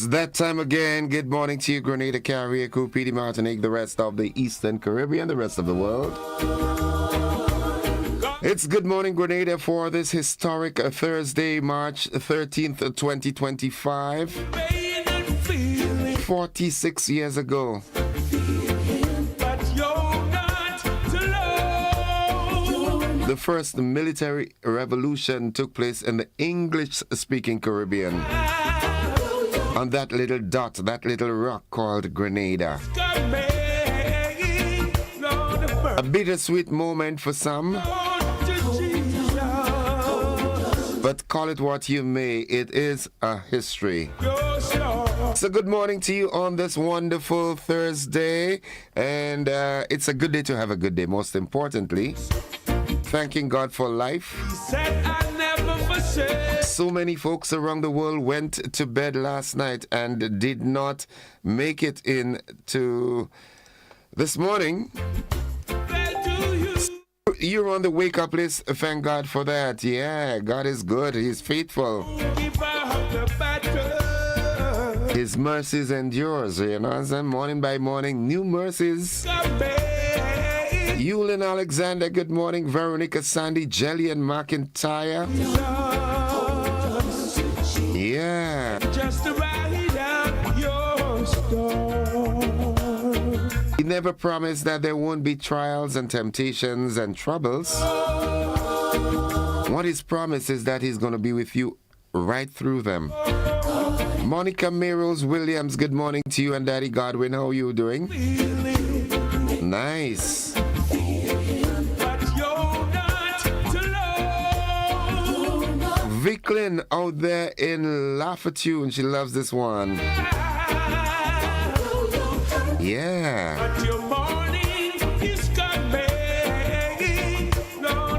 It's that time again. Good morning to you, Grenada, Carriacou, Petite Martinique, the rest of the Eastern Caribbean, the rest of the world. It's Good Morning Grenada for this historic Thursday, March 13th, 2025. 46 years ago. The first military revolution took place in the English-speaking Caribbean. On that little dot, that little rock called Grenada. A bittersweet moment for some. But call it what you may, it is a history. So good morning to you on this wonderful Thursday. And it's a good day to have a good day, most importantly. Thanking God for life. So many folks around the world went to bed last night and did not make it into this morning. You're on the wake-up list. Thank God for that. Yeah, God is good. He's faithful. His mercies endures. You know what I'm saying? Morning by morning, new mercies. Yulin Alexander, good morning. Veronica, Sandy, Jelly, and McIntyre. Yeah. Just to write out your story. He never promised that there won't be trials and temptations and troubles. What he's promised is that he's going to be with you right through them. Monica Merose Williams, good morning to you and Daddy Godwin. How are you doing? Nice. Vicklin out there in Lafayette, she loves this one. Yeah.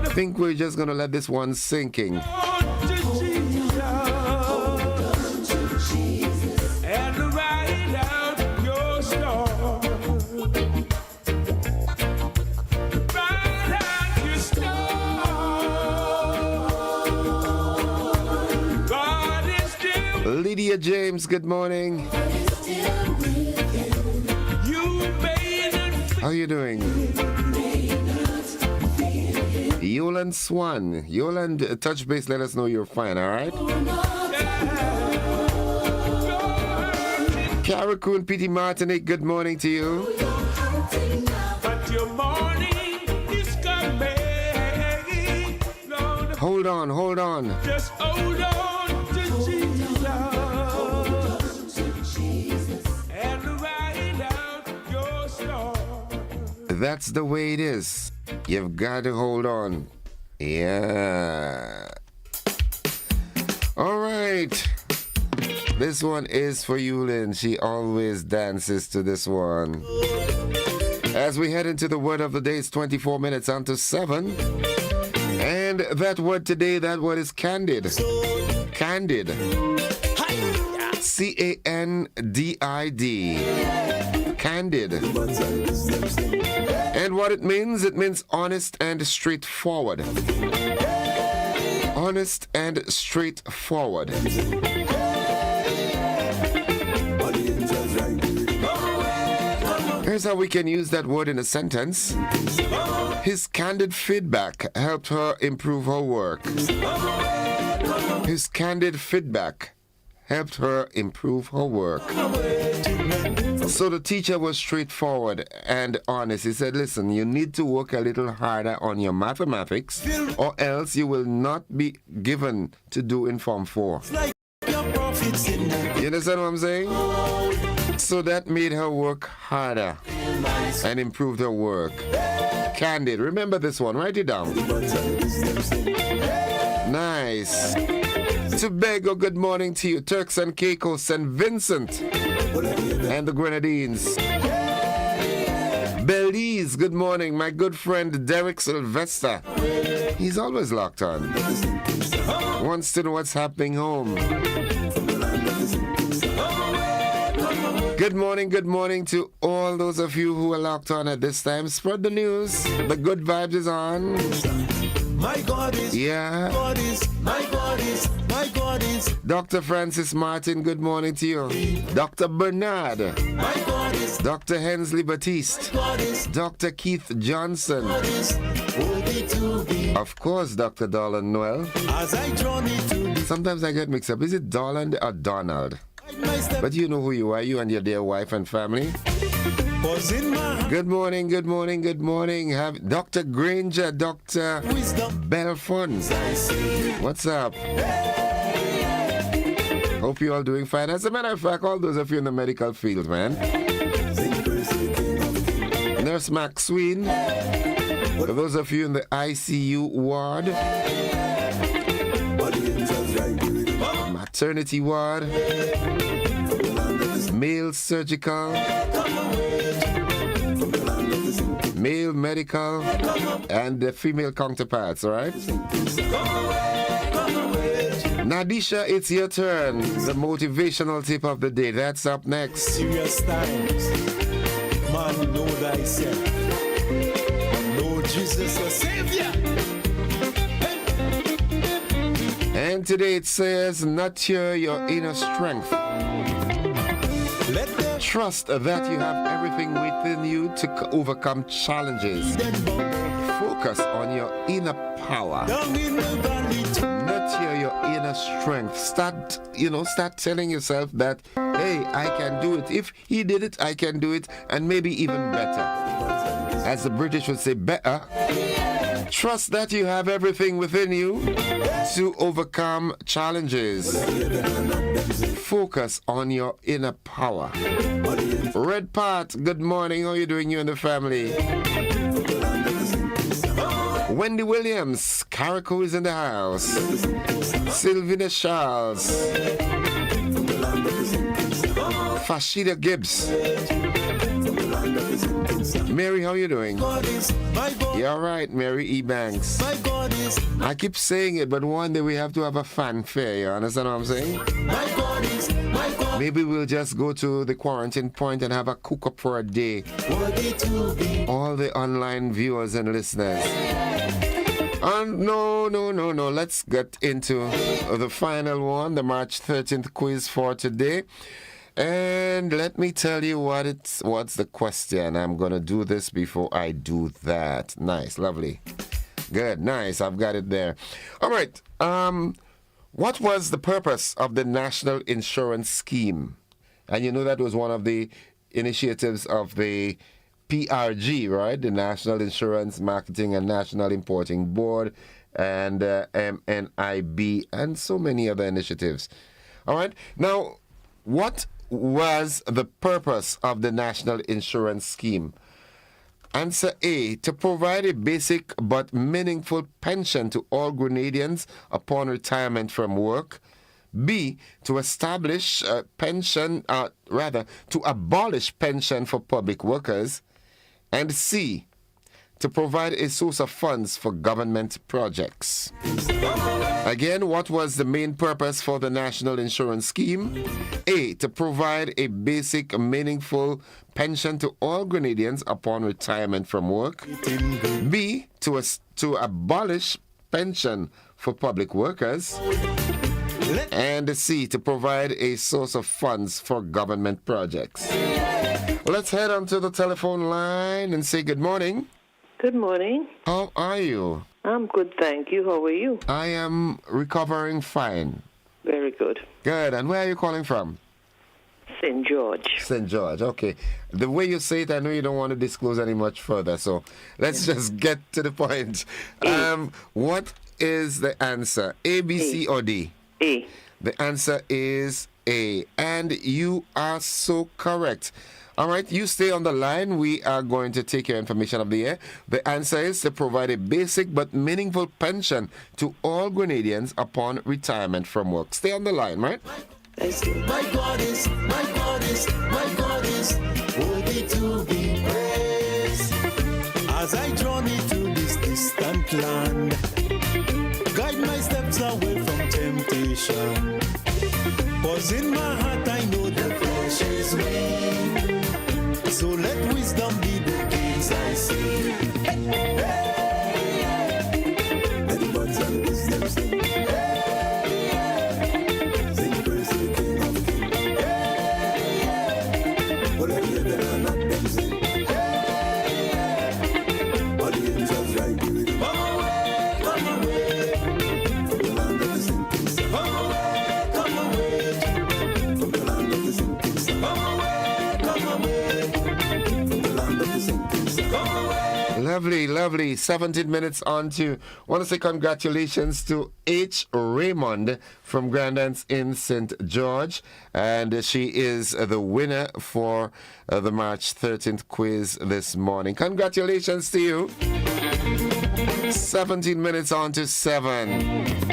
I think we're just gonna let this one sinking. Lydia James, good morning. How are you doing? Yoland Swan. Yoland, touch base, let us know you're fine, all right? Carriacou and Petite Martinique, good morning to you. Hold on, hold on. Just hold on. That's the way it is. You've got to hold on. Yeah. All right. This one is for you, Lynn. She always dances to this one. As we head into the word of the day, it's 24 minutes onto 7. And that word today, that word is candid. Candid. C-A-N-D-I-D. Candid. And what it means honest and straightforward. Honest and straightforward. Here's how we can use that word in a sentence. His candid feedback helped her improve her work. His candid feedback helped her improve her work. So the teacher was straightforward and honest. He said, listen, you need to work a little harder on your mathematics or else you will not be given to do in Form 4. You understand what I'm saying? So that made her work harder and improved her work. Candid. Remember this one. Write it down. Nice. Tobago, good morning to you. Turks and Caicos, St. Vincent and the Grenadines. Belize, good morning. My good friend Derek Sylvester. He's always locked on. Wants to know what's happening home. Good morning to all those of you who are locked on at this time. Spread the news. The good vibes is on. my God is, Yeah. God is, my God is, my God is, Dr. Francis Martin, good morning to you. Dr. Bernard. my God is, Dr. Hensley Batiste. God is, Dr. Keith Johnson. God is, worthy to be. Of course, Dr. Dolan Noel. As I journey to Sometimes I get mixed up. Is it Dolan or Donald? guide my step, But you know who you are, you and your dear wife and family. cause in my heart, Good morning, good morning, good morning. Have Dr. Granger, Dr. wisdom, Belfon. I see. What's up? Hope you all doing fine. As a matter of fact, all those of you in the medical field, man. Nurse Maxween. For those of you in the ICU ward, maternity ward, male surgical, male medical, and the female counterparts, all right? Nadisha, it's your turn. The motivational tip of the day. That's up next. Serious times, man, know thyself. Know Jesus, your Savior. And today it says, nurture your inner strength. Let them Trust that you have everything within you to overcome challenges. Focus on your inner power. down in the valley to Nurture your inner strength. Start telling yourself that, hey, I can do it. If he did it, I can do it, and maybe even better. As the British would say, better. Trust that you have everything within you to overcome challenges. Focus on your inner power. Red Part, good morning. How are you doing, you and the family? Wendy Williams, Caraco is in the house. Sylvina Charles. Fashida Gibbs. Mary, how you doing? God is, my God, You all right, Mary E. Banks? my God is, I keep saying it, but one day we have to have a fanfare. You understand what I'm saying? my God is, my God, Maybe we'll just go to the quarantine point and have a cook-up for a day. worthy to be. All the online viewers and listeners. And no. Let's get into the final one, the March 13th quiz for today. And let me tell you what's the question. I'm going to do this before I do that. Nice, lovely. Good, nice. I've got it there. All right. What was the purpose of the National Insurance Scheme? And you know that was one of the initiatives of the PRG, right? The National Insurance Marketing and National Importing Board, and MNIB, and so many other initiatives. All right. Now, what was the purpose of the National Insurance Scheme? Answer A, to provide a basic but meaningful pension to all Grenadians upon retirement from work. B, to establish to abolish pension for public workers. And C, to provide a source of funds for government projects. Again, what was the main purpose for the National Insurance Scheme? A, to provide a basic, meaningful pension to all Grenadians upon retirement from work. B, to abolish pension for public workers. And C, to provide a source of funds for government projects. Let's head on to the telephone line and say good morning. Good morning. How are you? I'm good, thank you. How are you? I am recovering fine. Very good. Good. And where are you calling from? St. George. St. George. Okay. The way you say it, I know you don't want to disclose any much further, so let's just get to the point. What is the answer? A, B, C, or D? A. The answer is A. And you are so correct. All right, you stay on the line. We are going to take your information of the air. The answer is to provide a basic but meaningful pension to all Grenadians upon retirement from work. Stay on the line, right? My God is, my God is, my God is, worthy to be praised. As I journey to this distant land, guide my steps away from temptation. 'Cause in my heart I know the flesh is weak. So let wisdom be the gaze I see. Let Lovely. 17 minutes on to. Want to say congratulations to H. Raymond from Grenada in St. George. And she is the winner for the March 13th quiz this morning. Congratulations to you. 17 minutes on to 7.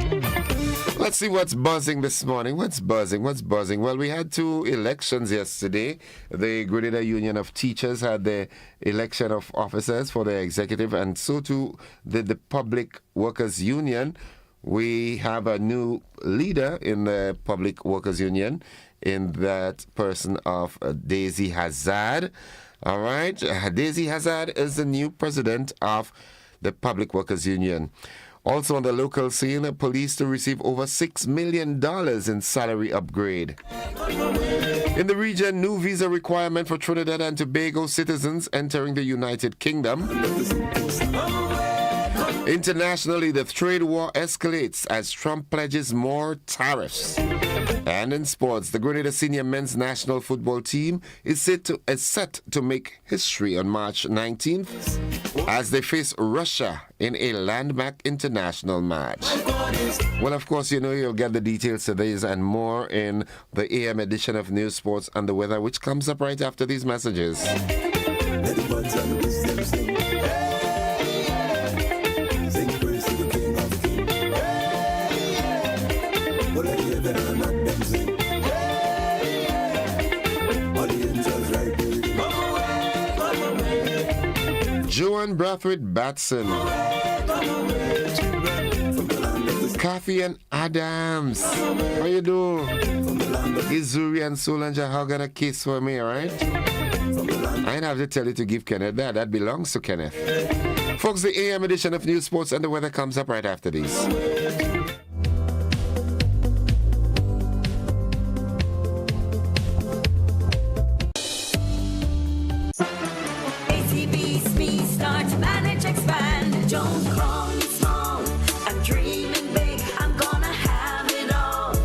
Let's see what's buzzing this morning. What's buzzing? Well, we had 2 elections yesterday. The Grenada Union of Teachers had the election of officers for the executive, and so too did the Public Workers Union. We have a new leader in the Public Workers Union, in that person of Daisy Hazard. All right. Daisy Hazard is the new president of the Public Workers Union. Also on the local scene, police to receive over $6 million in salary upgrade. In the region, new visa requirement for Trinidad and Tobago citizens entering the United Kingdom. Internationally, the trade war escalates as Trump pledges more tariffs. And in sports, the Grenada senior men's national football team is set to make history on March 19th as they face Russia in a landmark international match. Well, of course, you'll get the details to these and more in the AM edition of News, Sports and the Weather, which comes up right after these messages. Joan Brathwaite Batson, Kathy and Adams, how you do? Izuri and Solange are hugging a kiss for me, right? I ain't have to tell you to give Kenneth that. That belongs to Kenneth. Folks, the AM edition of News, Sports and the Weather comes up right after these. Don't call me small, I'm dreaming big, I'm gonna have it all.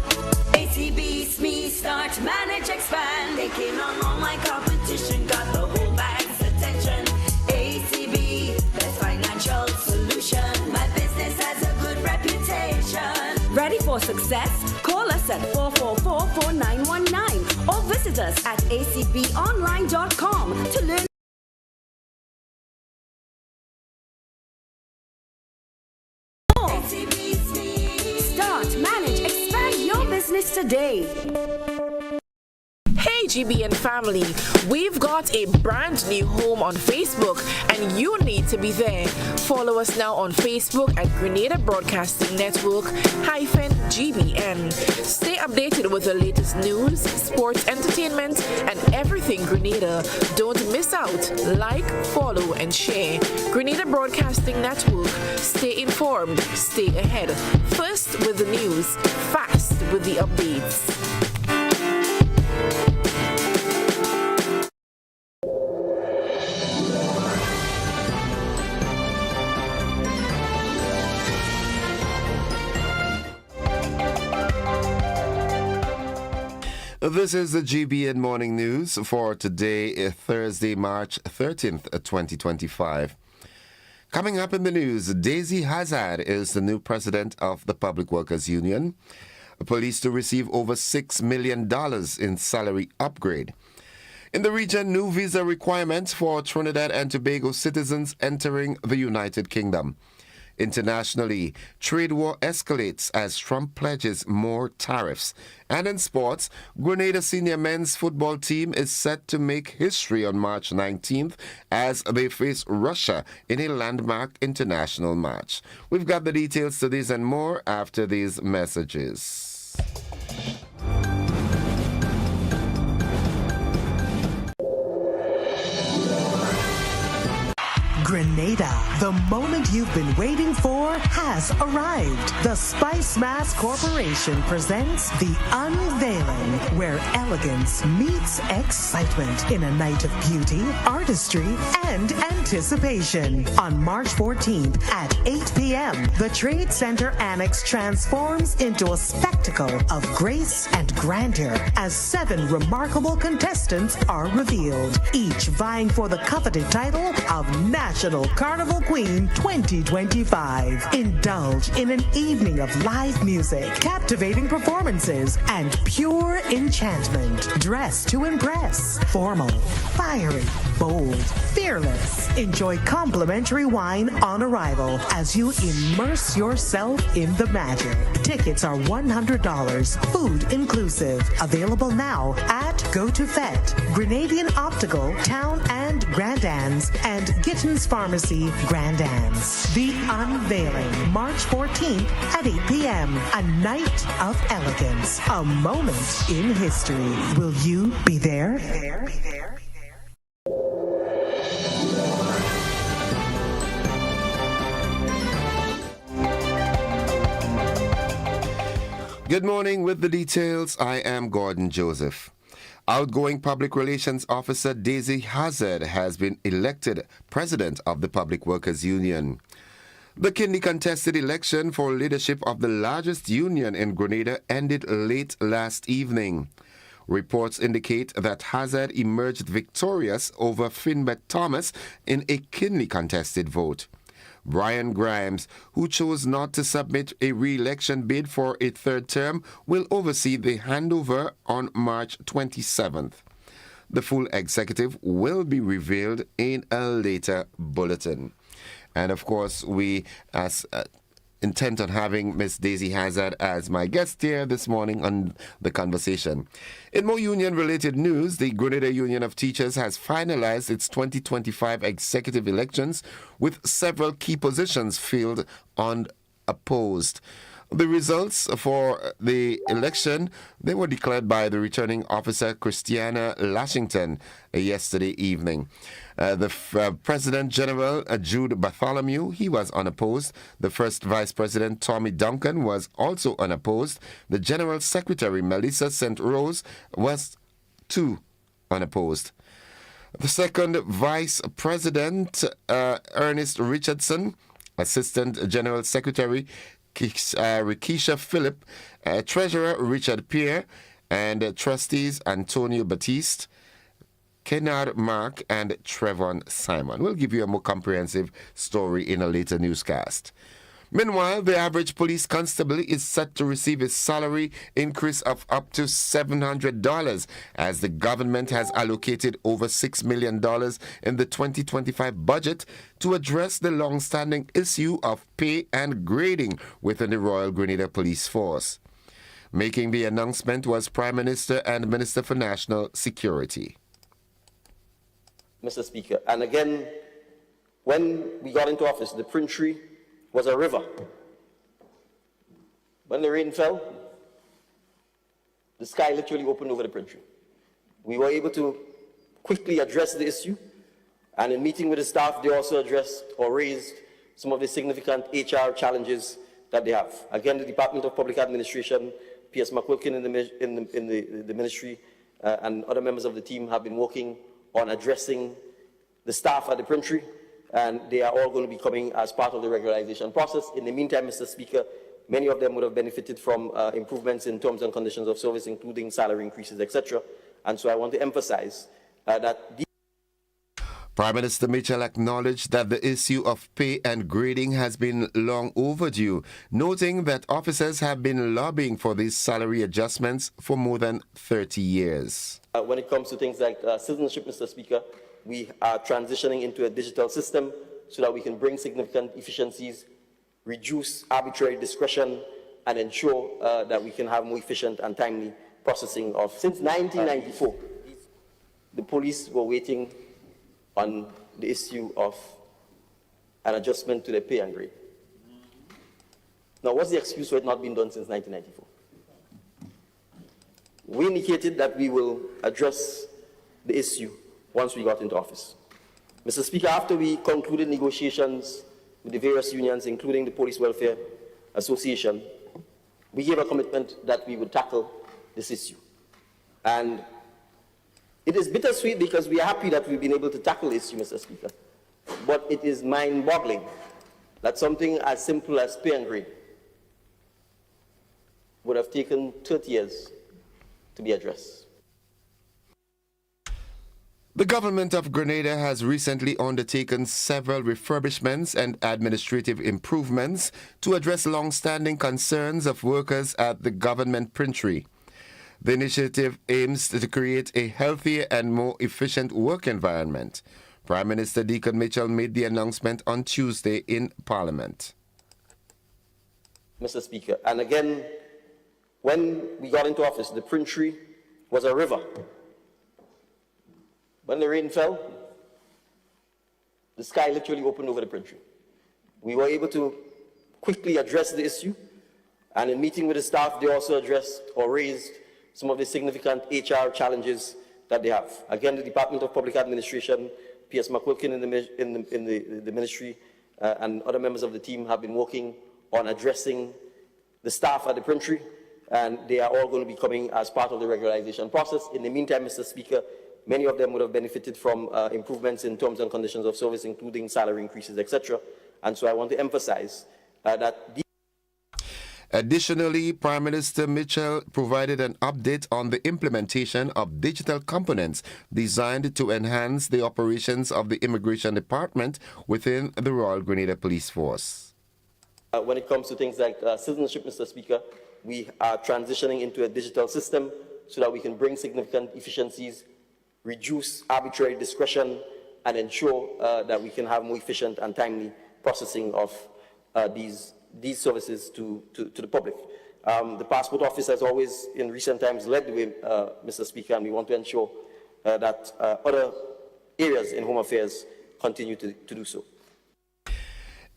ACB's me, start, manage, expand. Taking on all my competition, got the whole bag's attention. ACB, best financial solution. My business has a good reputation. Ready for success? Call us at 444-4919 or visit us at acbonline.com to learn. Start, manage, expand your business today. Hey GBN family, we've got a brand new home on Facebook and you need to be there. Follow us now on Facebook at Grenada Broadcasting Network -GBN. Stay updated with the latest news, sports, entertainment, and everything Grenada. Don't miss out. Like, follow, and share. Grenada Broadcasting Network. Stay informed, stay ahead. First with the news, fast with the updates. This is the GBN Morning News for today, Thursday, March 13th, 2025. Coming up in the news, Daisy Hazard is the new president of the Public Workers Union. Police to receive over $6 million in salary upgrade. In the region, new visa requirements for Trinidad and Tobago citizens entering the United Kingdom. Internationally, trade war escalates as Trump pledges more tariffs. And in sports, Grenada senior men's football team is set to make history on March 19th as they face Russia in a landmark international match. We've got the details to this and more after these messages. Grenada, the moment you've been waiting for has arrived. The Spice Mass Corporation presents The Unveiling, where elegance meets excitement in a night of beauty, artistry, and anticipation. On March 14th at 8 p.m., the Trade Center Annex transforms into a spectacle of grace and grandeur as 7 remarkable contestants are revealed, each vying for the coveted title of National National Carnival Queen 2025. Indulge in an evening of live music, captivating performances, and pure enchantment. Dress to impress. Formal, fiery, bold, fearless. Enjoy complimentary wine on arrival as you immerse yourself in the magic. Tickets are $100, food inclusive. Available now at Go to Fet, Grenadian Optical, Town and Grand Anne's, and Gittins Pharmacy, Grand Anne's. The Unveiling, March 14th at 8 p.m. A night of elegance, a moment in history. Will you be there? Good morning. With the details, I am Gordon Joseph. Outgoing Public Relations Officer Daisy Hazard has been elected President of the Public Workers Union. The keenly contested election for leadership of the largest union in Grenada ended late last evening. Reports indicate that Hazard emerged victorious over Finbet Thomas in a keenly contested vote. Brian Grimes, who chose not to submit a re-election bid for a third term, will oversee the handover on March 27th. The full executive will be revealed in a later bulletin. And of course, we intent on having Miss Daisy Hazard as my guest here this morning on The Conversation. In more union-related news, the Grenada Union of Teachers has finalized its 2025 executive elections with several key positions filled unopposed. The results for the election, they were declared by the returning officer, Christiana Lashington, yesterday evening. The President General, Jude Bartholomew, he was unopposed. The First Vice President, Tommy Duncan, was also unopposed. The General Secretary, Melissa St. Rose, was too unopposed. The Second Vice President, Ernest Richardson, Assistant General Secretary, Rikisha Phillip, Treasurer Richard Pierre, and Trustees Antonio Batiste, Kennard Mark, and Trevon Simon. We'll give you a more comprehensive story in a later newscast. Meanwhile, the average police constable is set to receive a salary increase of up to $700 as the government has allocated over $6 million in the 2025 budget to address the long-standing issue of pay and grading within the Royal Grenada Police Force. Making the announcement was Prime Minister and Minister for National Security. Mr. Speaker, and again, when we got into office, the Printry was a river. When the rain fell, the sky literally opened over the Printry. We were able to quickly address the issue, and in meeting with the staff, they also addressed or raised some of the significant HR challenges that they have. Again, the Department of Public Administration, P.S. McQuilkin in the ministry, and other members of the team have been working on addressing the staff at the Printry, and they are all going to be coming as part of the regularization process. In the meantime, Mr. Speaker, many of them would have benefited from improvements in terms and conditions of service, including salary increases, etc. And so I want to emphasize that Prime Minister Mitchell acknowledged that the issue of pay and grading has been long overdue, noting that officers have been lobbying for these salary adjustments for more than 30 years. When it comes to things like citizenship, Mr. Speaker, we are transitioning into a digital system so that we can bring significant efficiencies, reduce arbitrary discretion, and ensure that we can have more efficient and timely processing of. Since 1994, the police were waiting on the issue of an adjustment to the pay and grade. Now, what's the excuse for it not being done since 1994? We indicated that we will address the issue once we got into office. Mr. Speaker, after we concluded negotiations with the various unions, including the Police Welfare Association, we gave a commitment that we would tackle this issue. And it is bittersweet because we are happy that we've been able to tackle this issue, Mr. Speaker. But it is mind-boggling that something as simple as pay and grade would have taken 30 years to be addressed. The government of Grenada has recently undertaken several refurbishments and administrative improvements to address long-standing concerns of workers at the government printery. The initiative aims to create a healthier and more efficient work environment. Prime Minister Deacon Mitchell made the announcement on Tuesday in Parliament. Mr. Speaker, and again, when we got into office, the printery was a river. When the rain fell, the sky literally opened over the printery. We were able to quickly address the issue, and in meeting with the staff, they also addressed or raised some of the significant HR challenges that they have. Again, the Department of Public Administration, P.S. McQuilkin in the ministry, and other members of the team have been working on addressing the staff at the printery, and they are all going to be coming as part of the regularization process. In the meantime, Mr. Speaker, many of them would have benefited from improvements in terms and conditions of service, including salary increases, etc. And so I want to emphasize that. Additionally, Prime Minister Mitchell provided an update on the implementation of digital components designed to enhance the operations of the Immigration Department within the Royal Grenada Police Force. When it comes to things like citizenship, Mr. Speaker, we are transitioning into a digital system so that we can bring significant efficiencies, reduce arbitrary discretion, and ensure that we can have more efficient and timely processing of these services to the public. The Passport Office has always, in recent times, led the way, Mr. Speaker, and we want to ensure that other areas in Home Affairs continue to do so.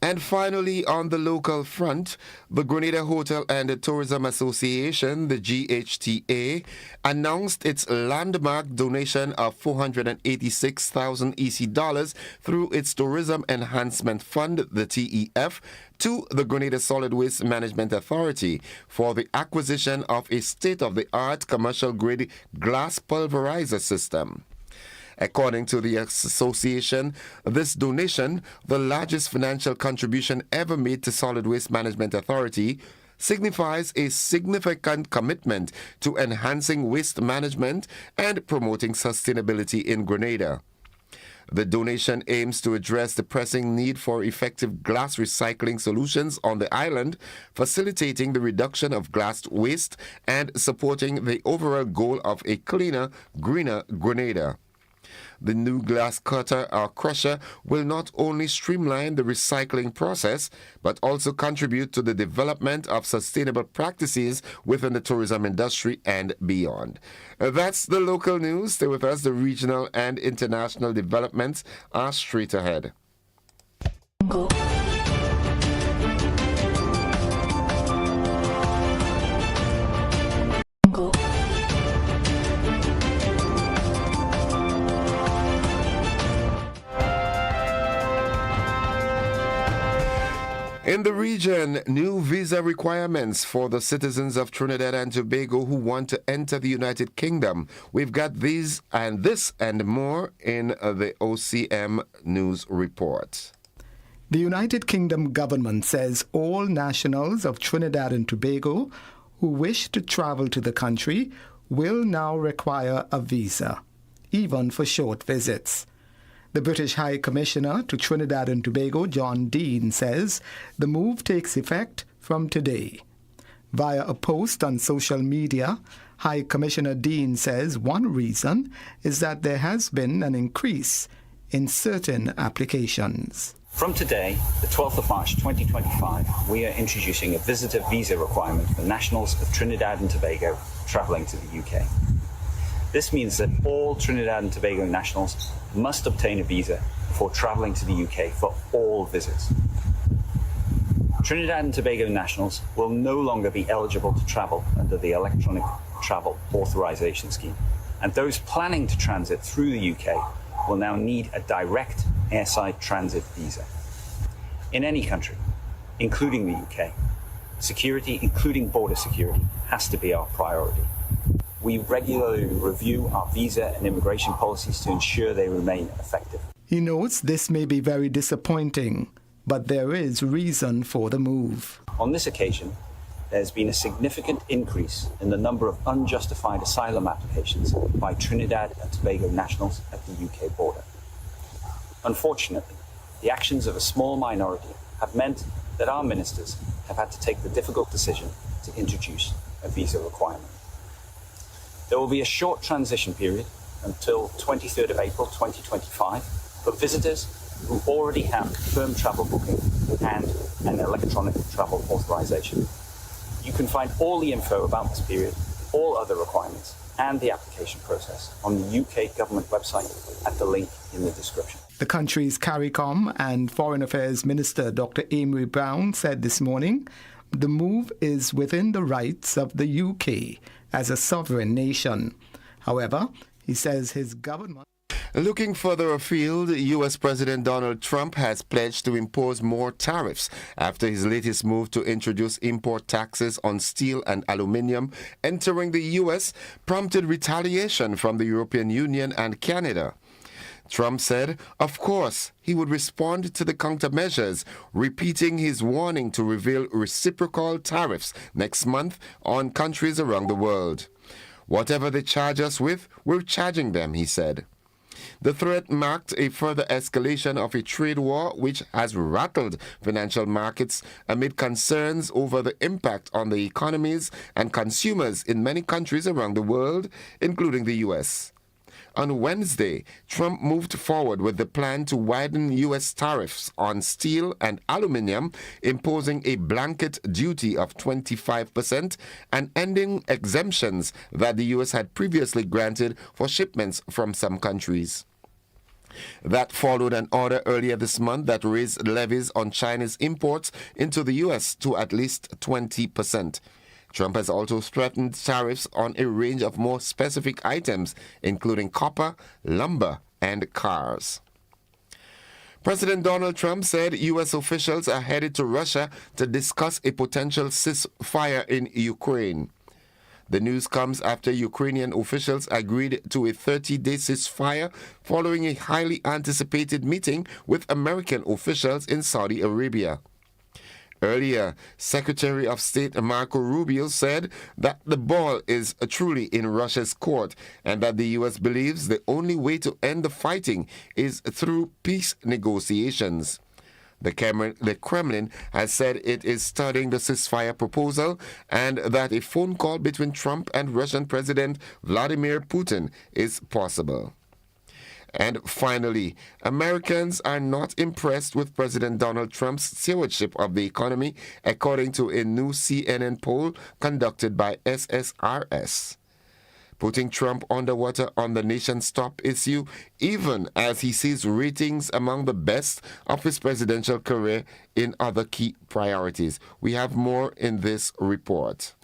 And finally, on the local front, the Grenada Hotel and Tourism Association, the GHTA, announced its landmark donation of 486,000 EC dollars through its Tourism Enhancement Fund, the TEF, to the Grenada Solid Waste Management Authority for the acquisition of a state-of-the-art commercial-grade glass pulverizer system. According to the association, this donation, the largest financial contribution ever made to Solid Waste Management Authority, signifies a significant commitment to enhancing waste management and promoting sustainability in Grenada. The donation aims to address the pressing need for effective glass recycling solutions on the island, facilitating the reduction of glass waste and supporting the overall goal of a cleaner, greener Grenada. The new glass cutter or crusher will not only streamline the recycling process, but also contribute to the development of sustainable practices within the tourism industry and beyond. That's the local news. Stay with us. The regional and international developments are straight ahead. In the region, new visa requirements for the citizens of Trinidad and Tobago who want to enter the United Kingdom. We've got this and more in the OCM News Report. The United Kingdom government says all nationals of Trinidad and Tobago who wish to travel to the country will now require a visa, even for short visits. The British High Commissioner to Trinidad and Tobago, John Dean, says the move takes effect from today. Via a post on social media, High Commissioner Dean says one reason is that there has been an increase in certain applications. From today, the 12th of March 2025, we are introducing a visitor visa requirement for nationals of Trinidad and Tobago travelling to the UK. This means that all Trinidad and Tobago nationals must obtain a visa before travelling to the UK for all visits. Trinidad and Tobago nationals will no longer be eligible to travel under the Electronic Travel Authorisation Scheme, and those planning to transit through the UK will now need a direct airside transit visa. In any country, including the UK, security, including border security, has to be our priority. We regularly review our visa and immigration policies to ensure they remain effective. He notes this may be very disappointing, but there is reason for the move. On this occasion, there's been a significant increase in the number of unjustified asylum applications by Trinidad and Tobago nationals at the UK border. Unfortunately, the actions of a small minority have meant that our ministers have had to take the difficult decision to introduce a visa requirement. There will be a short transition period until 23rd of April 2025 for visitors who already have confirmed travel booking and an electronic travel authorization. You can find all the info about this period, all other requirements, and the application process on the UK government website at the link in the description. The country's CARICOM and Foreign Affairs Minister Dr. Amy Brown said this morning the move is within the rights of the UK as a sovereign nation. However, he says his government... Looking further afield, U.S. President Donald Trump has pledged to impose more tariffs after his latest move to introduce import taxes on steel and aluminium entering the U.S. prompted retaliation from the European Union and Canada. Trump said, of course, he would respond to the countermeasures, repeating his warning to reveal reciprocal tariffs next month on countries around the world. Whatever they charge us with, we're charging them, he said. The threat marked a further escalation of a trade war which has rattled financial markets amid concerns over the impact on the economies and consumers in many countries around the world, including the U.S. On Wednesday, Trump moved forward with the plan to widen U.S. tariffs on steel and aluminium, imposing a blanket duty of 25% and ending exemptions that the U.S. had previously granted for shipments from some countries. That followed an order earlier this month that raised levies on China's imports into the U.S. to at least 20%. Trump has also threatened tariffs on a range of more specific items, including copper, lumber, and cars. President Donald Trump said U.S. officials are headed to Russia to discuss a potential ceasefire in Ukraine. The news comes after Ukrainian officials agreed to a 30-day ceasefire following a highly anticipated meeting with American officials in Saudi Arabia. Earlier, Secretary of State Marco Rubio said that the ball is truly in Russia's court and that the U.S. believes the only way to end the fighting is through peace negotiations. The Kremlin has said it is studying the ceasefire proposal and that a phone call between Trump and Russian President Vladimir Putin is possible. And finally, Americans are not impressed with President Donald Trump's stewardship of the economy, according to a new CNN poll conducted by SSRS. Putting Trump underwater on the nation's top issue, even as he sees ratings among the best of his presidential career in other key priorities. We have more in this report.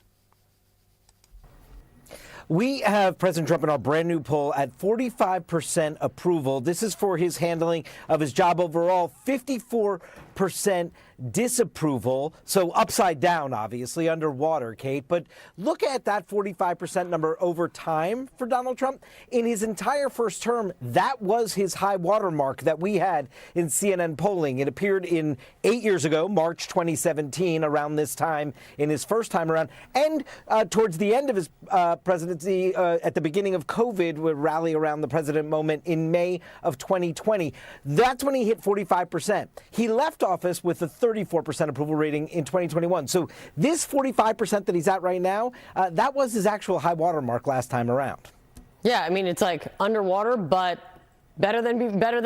We have President Trump in our brand new poll at 45% approval. This is for his handling of his job overall, 54% disapproval. So upside down, obviously, underwater, Kate. But look at that 45% number over time for Donald Trump. In his entire first term, that was his high watermark that we had in CNN polling. It appeared in 8 years ago, March 2017, around this time, in his first time around. And towards the end of his presidency, at the beginning of COVID, would rally around the president moment in May of 2020. That's when he hit 45%. He left office with a 34% approval rating in 2021. So this 45% that he's at right now, that was his actual high water mark last time around. Yeah, I mean, it's like underwater, but better than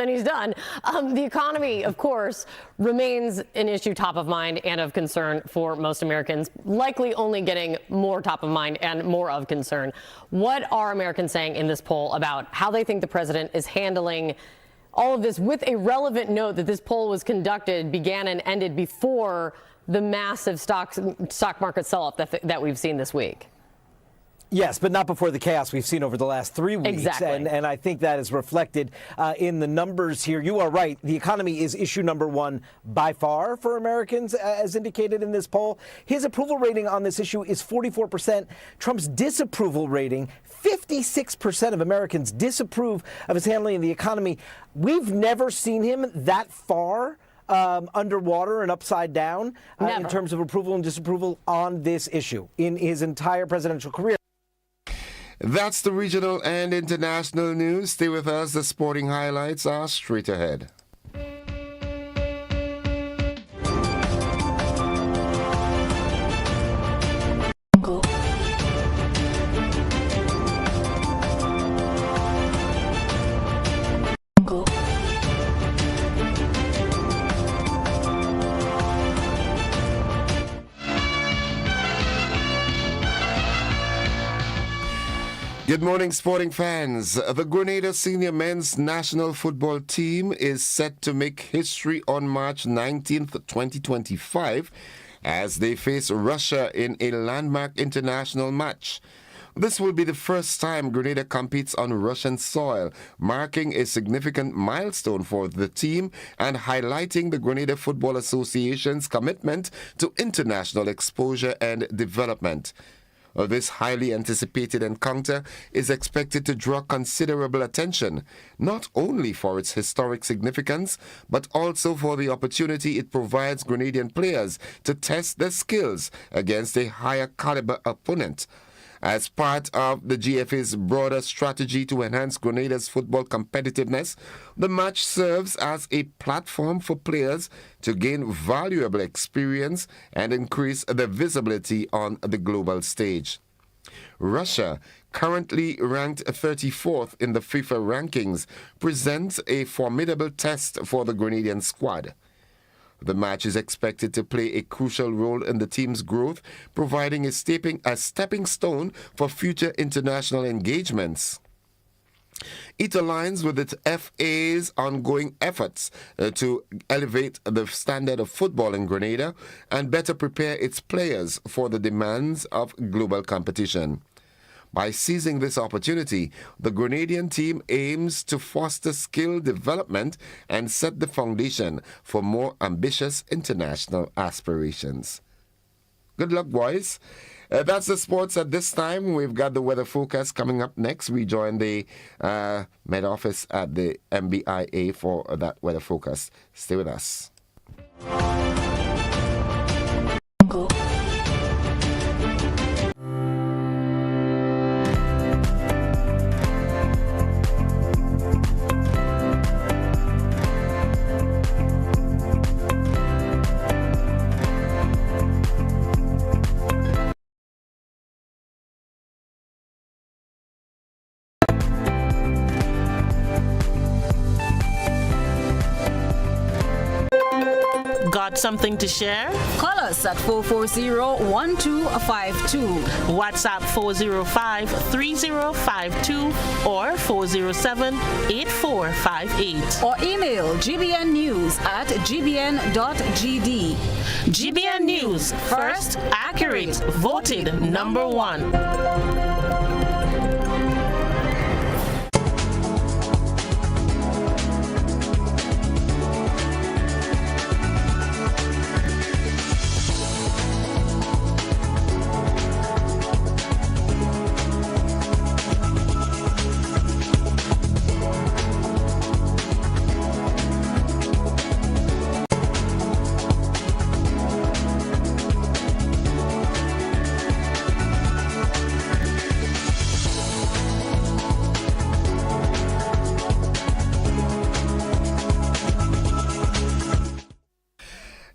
he's done. The economy, of course, remains an issue top of mind and of concern for most Americans, likely only getting more top of mind and more of concern. What are Americans saying in this poll about how they think the president is handling all of this, with a relevant note that this poll began and ended before the massive stock market sell-off that we've seen this week? Yes, but not before the chaos we've seen over the last 3 weeks. Exactly. And I think that is reflected in the numbers here. You are right. The economy is issue number one by far for Americans, as indicated in this poll. His approval rating on this issue is 44%. Trump's disapproval rating, 56% of Americans disapprove of his handling of the economy. We've never seen him that far underwater and upside down in terms of approval and disapproval on this issue in his entire presidential career. That's the regional and international news. Stay with us. The sporting highlights are straight ahead. Good morning, sporting fans. The Grenada senior men's national football team is set to make history on March 19th, 2025, as they face Russia in a landmark international match. This will be the first time Grenada competes on Russian soil, marking a significant milestone for the team and highlighting the Grenada Football Association's commitment to international exposure and development. This highly anticipated encounter is expected to draw considerable attention, not only for its historic significance, but also for the opportunity it provides Grenadian players to test their skills against a higher caliber opponent. As part of the GFA's broader strategy to enhance Grenada's football competitiveness, the match serves as a platform for players to gain valuable experience and increase their visibility on the global stage. Russia, currently ranked 34th in the FIFA rankings, presents a formidable test for the Grenadian squad. The match is expected to play a crucial role in the team's growth, providing a stepping stone for future international engagements. It aligns with its FA's ongoing efforts to elevate the standard of football in Grenada and better prepare its players for the demands of global competition. By seizing this opportunity, the Grenadian team aims to foster skill development and set the foundation for more ambitious international aspirations. Good luck, boys. That's the sports at this time. We've got the weather forecast coming up next. We join the Met Office at the MBIA for that weather forecast. Stay with us. Got something to share? Call us at 440-1252. WhatsApp 405-3052 or 407-8458. Or email gbnnews@gbn.gd. GBN News, first, accurate, voted #1.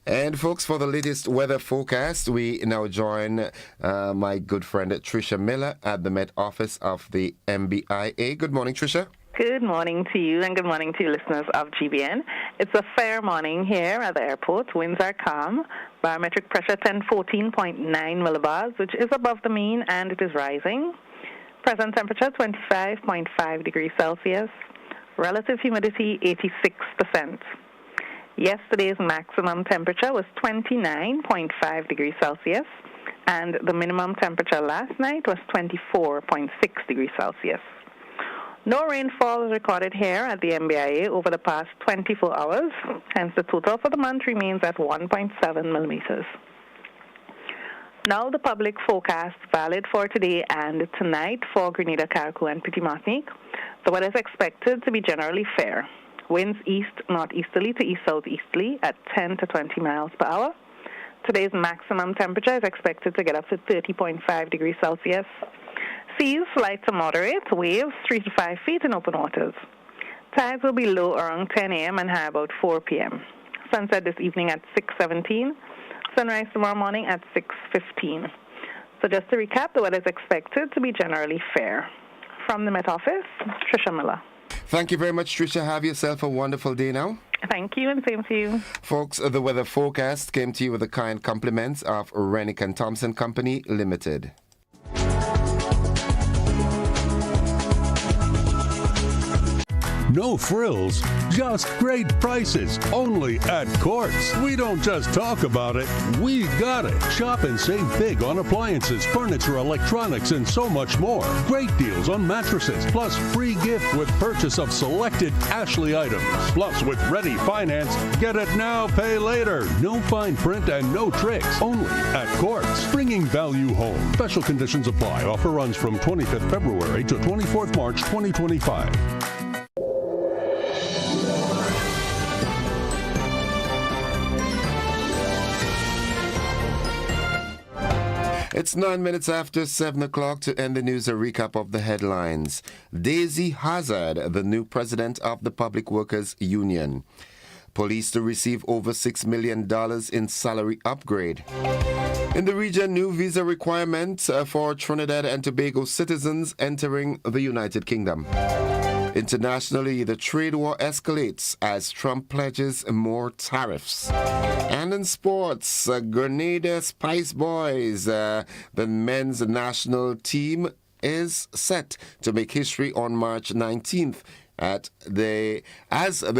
And folks, for the latest weather forecast, we now join my good friend Tricia Miller at the Met Office of the MBIA. Good morning, Tricia. Good morning to you and good morning to listeners of GBN. It's a fair morning here at the airport. Winds are calm. Barometric pressure 1014.9 millibars, which is above the mean and it is rising. Present temperature 25.5 degrees Celsius. Relative humidity 86%. Yesterday's maximum temperature was 29.5 degrees Celsius, and the minimum temperature last night was 24.6 degrees Celsius. No rainfall was recorded here at the MBIA over the past 24 hours, hence the total for the month remains at 1.7 millimeters. Now the public forecast valid for today and tonight for Grenada, Carriacou, and Petite Martinique. The weather is expected to be generally fair. Winds east-northeasterly to east-southeasterly at 10 to 20 miles per hour. Today's maximum temperature is expected to get up to 30.5 degrees Celsius. Seas light to moderate, waves 3 to 5 feet in open waters. Tides will be low around 10 a.m. and high about 4 p.m. Sunset this evening at 6:17. Sunrise tomorrow morning at 6:15. So just to recap, the weather is expected to be generally fair. From the Met Office, Tricia Miller. Thank you very much, Tricia. Have yourself a wonderful day now. Thank you, and same to you. Folks, the weather forecast came to you with the kind compliments of Rennick & Thompson Company Limited. No frills, just great prices, only at Courts. We don't just talk about it, we got it. Shop and save big on appliances, furniture, electronics, and so much more. Great deals on mattresses, plus free gift with purchase of selected Ashley items. Plus, with Ready Finance, get it now, pay later. No fine print and no tricks, only at Courts. Bringing value home. Special conditions apply. Offer runs from 25th February to 24th March 2025. It's 9 minutes after 7 o'clock. To end the news, a recap of the headlines. Daisy Hazard, the new president of the Public Workers Union. Police to receive over $6 million in salary upgrade. In the region, new visa requirements for Trinidad and Tobago citizens entering the United Kingdom. Internationally, the trade war escalates as Trump pledges more tariffs. And in sports, Grenada Spice Boys, the men's national team, is set to make history on March 19th as they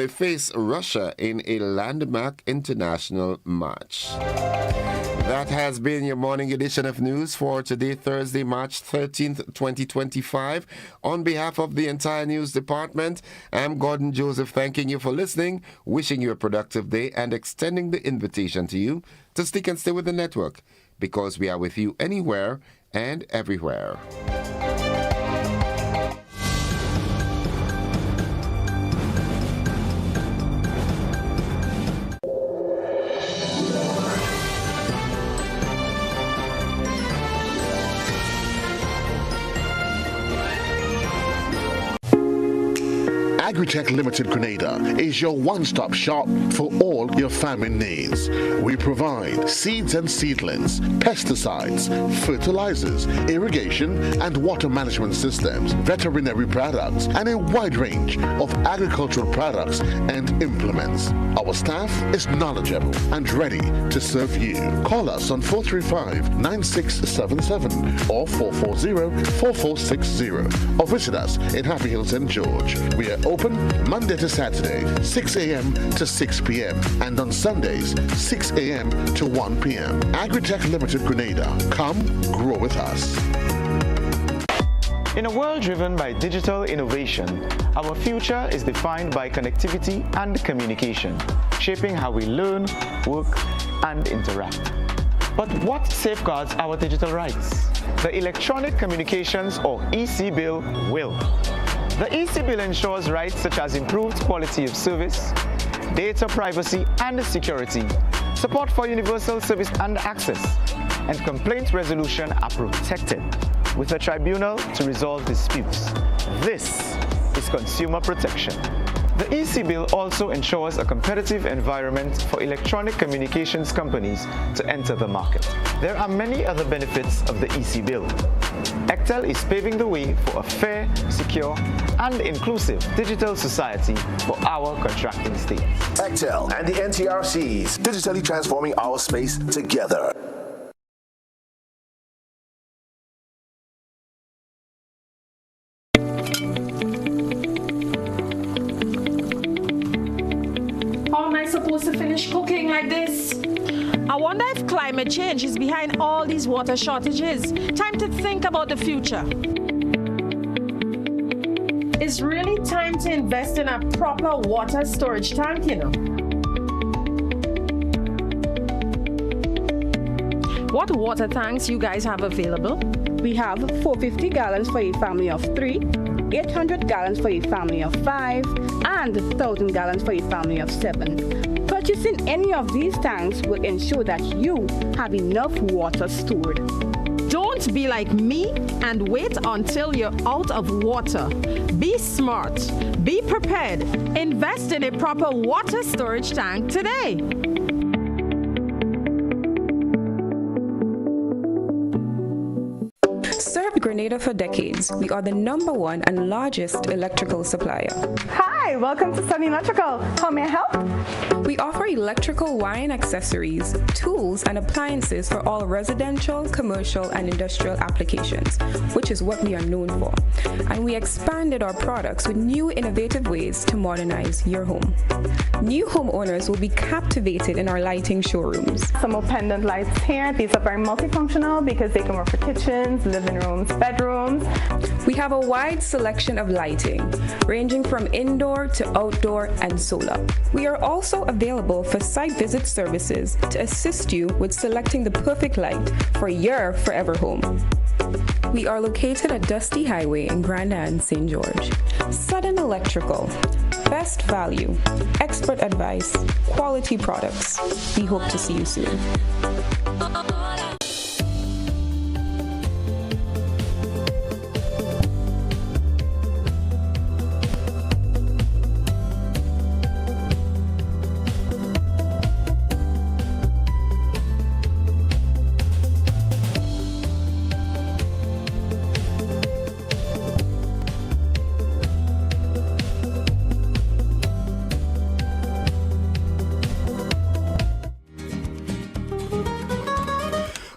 face Russia in a landmark international match. That has been your morning edition of news for today, Thursday, March 13th, 2025. On behalf of the entire news department, I'm Gordon Joseph, thanking you for listening, wishing you a productive day, and extending the invitation to you to stick and stay with the network, because we are with you anywhere and everywhere. Agritech Limited Grenada is your one-stop shop for all your farming needs. We provide seeds and seedlings, pesticides, fertilizers, irrigation and water management systems, veterinary products, and a wide range of agricultural products and implements. Our staff is knowledgeable and ready to serve you. Call us on 435-9677 or 440-4460 or visit us in Happy Hill, St. George. We are open Monday to Saturday, 6 a.m. to 6 p.m. and on Sundays, 6 a.m. to 1 p.m. Agritech Limited Grenada. Come grow with us. In a world driven by digital innovation, our future is defined by connectivity and communication, shaping how we learn, work, and interact. But what safeguards our digital rights? The Electronic Communications or EC Bill will. The EC Bill ensures rights such as improved quality of service, data privacy and security, support for universal service and access, and complaint resolution are protected, with a tribunal to resolve disputes. This is consumer protection. The EC Bill also ensures a competitive environment for electronic communications companies to enter the market. There are many other benefits of the EC Bill. ECTEL is paving the way for a fair, secure, and inclusive digital society for our contracting states. ECTEL and the NTRCs, digitally transforming our space together. How am I supposed to finish cooking like this? I wonder if climate change is behind all these water shortages. Time to think about the future. It's really time to invest in a proper water storage tank, you know. What water tanks you guys have available? We have 450 gallons for a family of 3, 800 gallons for a family of 5 and 1,000 gallons for a family of 7. Purchasing any of these tanks will ensure that you have enough water stored. Don't be like me and wait until you're out of water. Be smart. Be prepared. Invest in a proper water storage tank today. Served Grenada for decades. We are the #1 and largest electrical supplier. Hi, welcome to Sunny Electrical. How may I help? We offer electrical wiring accessories, tools, and appliances for all residential, commercial, and industrial applications, which is what we are known for. And we expanded our products with new innovative ways to modernize your home. New homeowners will be captivated in our lighting showrooms. Some more pendant lights here. These are very multifunctional because they can work for kitchens, living rooms, bedrooms. We have a wide selection of lighting, ranging from indoor to outdoor and solar. We are also available for site visit services to assist you with selecting the perfect light for your forever home. We are located at Dusty Highway in Grenada, St. George. Sudden Electrical. Best value, expert advice, quality products. We hope to see you soon.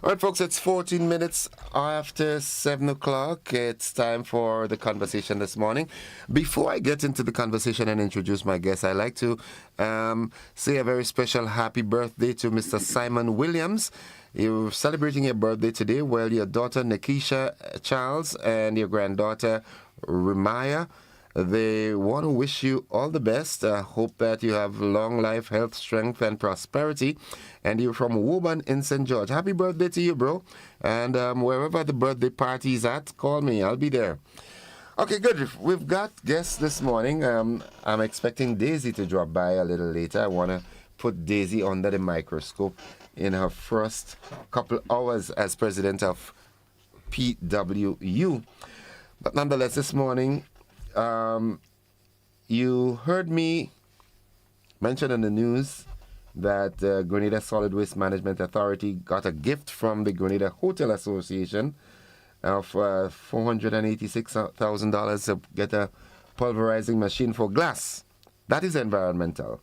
All right, folks, it's 14 minutes after 7 o'clock. It's time for the conversation this morning. Before I get into the conversation and introduce my guest, I'd like to say a very special happy birthday to Mr. Simon Williams. You're celebrating your birthday today. Well, your daughter, Nikisha Charles, and your granddaughter, Remaya, they want to wish you all the best. I hope that you have long life, health, strength, and prosperity. And you're from Woburn in St. George. Happy birthday to you, bro. And wherever the birthday party is at, call me. I'll be there. Okay, good. We've got guests this morning. I'm expecting Daisy to drop by a little later. I want to put Daisy under the microscope in her first couple hours as president of PWU. But nonetheless, this morning, you heard me mention in the news that Grenada Solid Waste Management Authority got a gift from the Grenada Hotel Association of $486,000 to get a pulverizing machine for glass. That is environmental.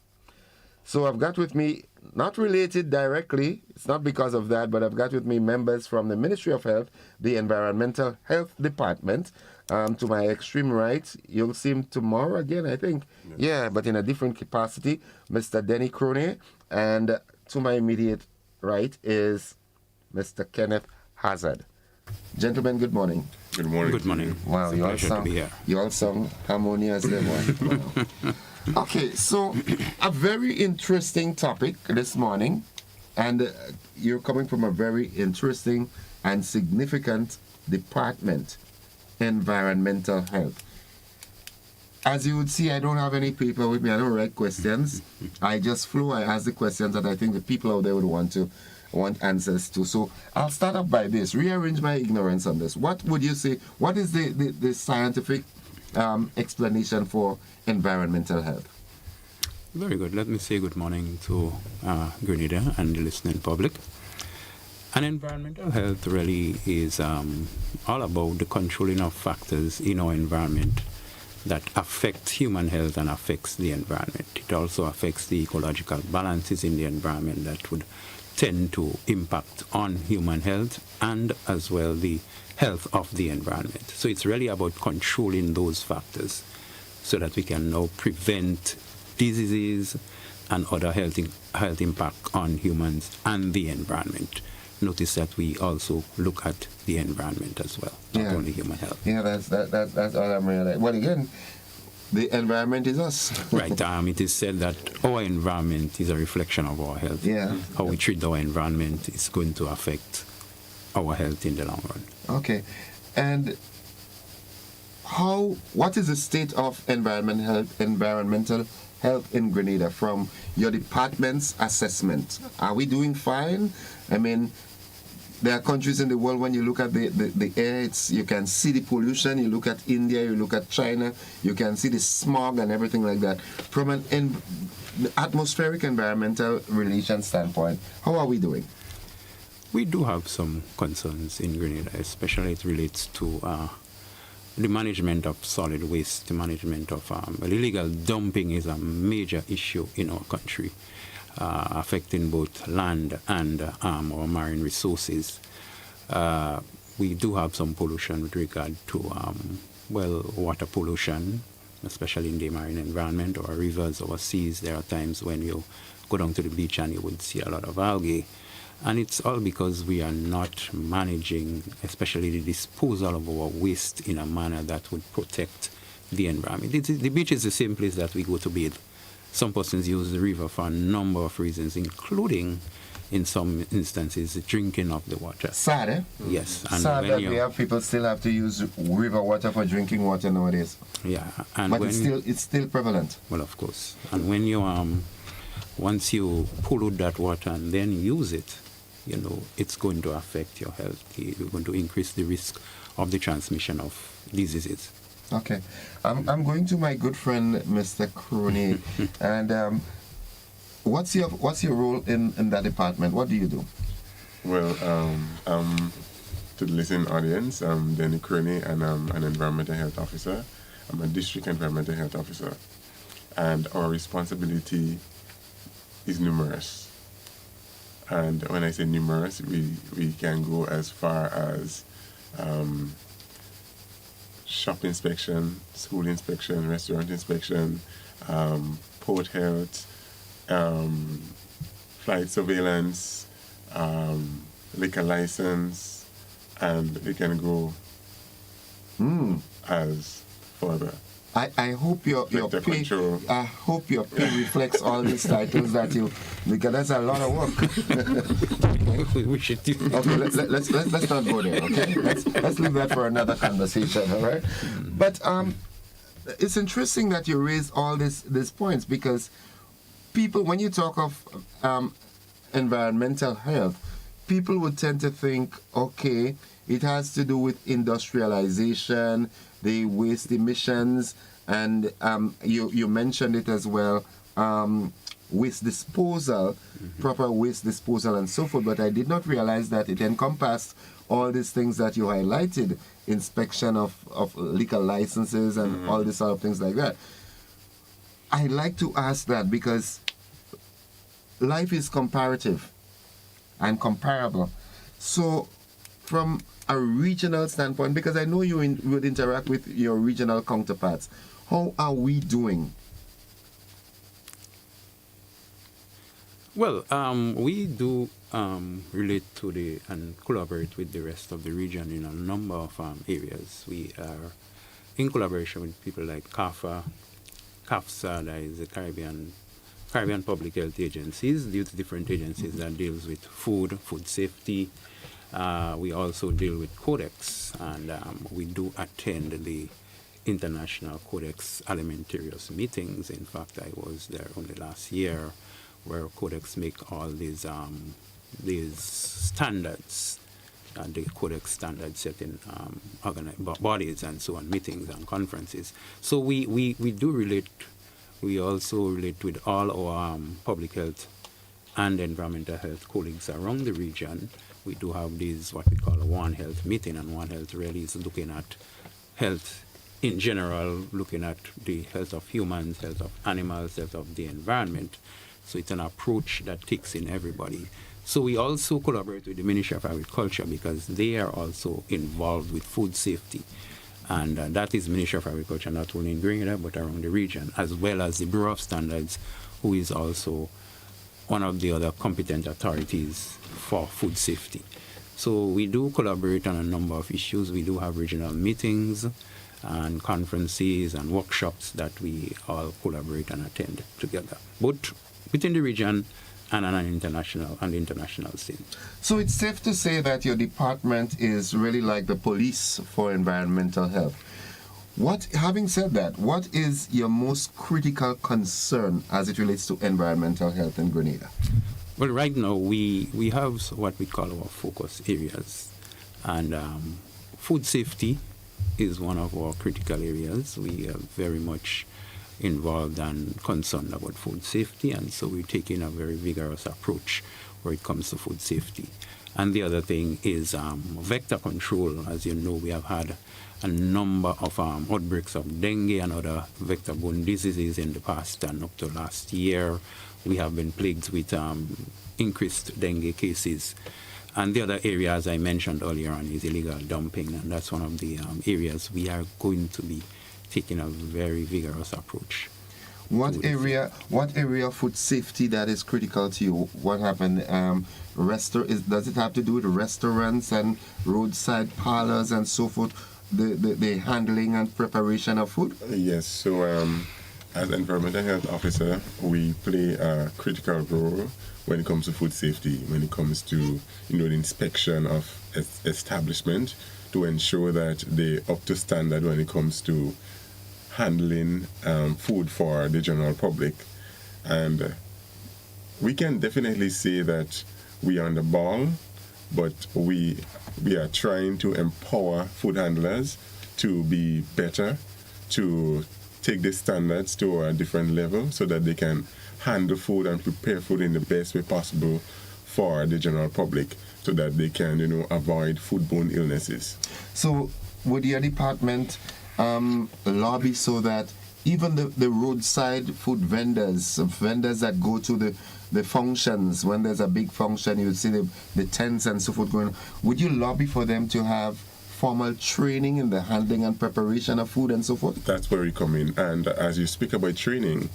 So I've got with me, not related directly, it's not because of that, but I've got with me members from the Ministry of Health, the Environmental Health Department. To my extreme right, you'll see him tomorrow again, I think. Yeah, but in a different capacity, Mr. Denny Crone. And to my immediate right is Mr. Kenneth Hazard. Gentlemen, good morning. Good morning. Good morning. Wow, you all sound harmonious there, boy. Okay, so a very interesting topic this morning, and you're coming from a very interesting and significant department, environmental health. As you would see, I don't have any paper with me. I don't write questions. I just flow. I ask the questions that I think the people out there would want answers to. So I'll start off by this. Rearrange my ignorance on this. What would you say? What is the scientific explanation for environmental health? Very good. Let me say good morning to Grenada and the listening public. And environmental health really is all about the controlling of factors in our environment that affect human health and affects the environment. It also affects the ecological balances in the environment that would tend to impact on human health and as well the health of the environment. So it's really about controlling those factors so that we can now prevent diseases and other health impact on humans and the environment. Notice that we also look at the environment as well, not only human health. Yeah, that's all I'm realizing. Well, again, the environment is us. Right. It is said that our environment is a reflection of our health. Yeah. How we treat our environment is going to affect our health in the long run. Okay. And what is the state of environmental health in Grenada from your department's assessment? Are we doing fine? I mean, there are countries in the world, when you look at the air, you can see the pollution. You look at India, you look at China, you can see the smog and everything like that. From an atmospheric environmental relations standpoint, how are we doing? We do have some concerns in Grenada, especially it relates to the management of solid waste. The management of illegal dumping is a major issue in our country, affecting both land and our marine resources. We do have some pollution with regard to, water pollution, especially in the marine environment, or rivers or seas. There are times when you go down to the beach and you would see a lot of algae. And it's all because we are not managing, especially the disposal of our waste in a manner that would protect the environment. The beach is the same place that we go to bathe. Some persons use the river for a number of reasons, including, in some instances, the drinking of the water. Sad, eh? Yes. And sad that we have people still have to use river water for drinking water nowadays. Yeah. And but it's still prevalent. Well, of course. And when you, once you pollute that water and then use it, it's going to affect your health. You're going to increase the risk of the transmission of diseases. Okay. I'm going to my good friend, Mr. Crony. And what's your role in that department? What do you do? Well, to the listening audience, I'm Denny Crony, and I'm an environmental health officer. I'm a district environmental health officer. And our responsibility is numerous. And when I say numerous, we can go as far as shop inspection, school inspection, restaurant inspection, port health, flight surveillance, liquor license, and we can go as further. I hope your pay reflects all these titles that you, because that's a lot of work. We should do. Okay, let's not go there. Okay, let's leave that for another conversation. All right. But it's interesting that you raise all these points, because people, when you talk of environmental health, people would tend to think, okay, it has to do with industrialization, the waste emissions, and you mentioned it as well, waste disposal, proper waste disposal and so forth, but I did not realize that it encompassed all these things that you highlighted, inspection of liquor licenses and all these sort of things like that. I like to ask that because life is comparative and comparable. So from a regional standpoint, because I know you would interact with your regional counterparts, how are we doing? Well, we do relate to and collaborate with the rest of the region in a number of areas. We are in collaboration with people like CAFA, CAFSA, that is the Caribbean Public Health Agencies, these different agencies that deals with food safety. We also deal with Codex, and we do attend the International Codex Alimentarius meetings. In fact, I was there only last year, where Codex make all these standards, the Codex standards set in bodies and so on, meetings and conferences. So we do relate. We also relate with all our public health and environmental health colleagues around the region. We do have these, what we call a One Health meeting, and One Health really is looking at health in general, looking at the health of humans, health of animals, health of the environment. So it's an approach that takes in everybody. So we also collaborate with the Ministry of Agriculture, because they are also involved with food safety. And that is Ministry of Agriculture, not only in Grenada, but around the region, as well as the Bureau of Standards, who is also one of the other competent authorities for food safety. So we do collaborate on a number of issues. We do have regional meetings and conferences and workshops that we all collaborate and attend together, both within the region and on an international scene. So it's safe to say that your department is really like the police for environmental health. Having said that, what is your most critical concern as it relates to environmental health in Grenada? Well, right now we have what we call our focus areas, and food safety is one of our critical areas. We are very much involved and concerned about food safety, and so we're taking a very vigorous approach where it comes to food safety. And the other thing is vector control. As you know, we have had a number of outbreaks of dengue and other vector-borne diseases in the past, and up to last year, we have been plagued with increased dengue cases. And the other area, as I mentioned earlier on, is illegal dumping, and that's one of the areas we are going to be taking a very vigorous approach. What area of food safety that is critical to you? What happened? Does it have to do with restaurants and roadside parlors and so forth? The handling and preparation of food? Yes. So, as environmental health officer, we play a critical role when it comes to food safety. When it comes to the inspection of establishment to ensure that they're up to standard when it comes to handling food for the general public. And we can definitely say that we are on the ball, but we are trying to empower food handlers to be better, to take the standards to a different level so that they can handle food and prepare food in the best way possible for the general public so that they can, avoid foodborne illnesses. So would your department lobby so that even the roadside food vendors that go to the functions, when there's a big function, you would see the tents and so forth going on, would you lobby for them to have formal training in the handling and preparation of food and so forth? That's where we come in. And as you speak about training,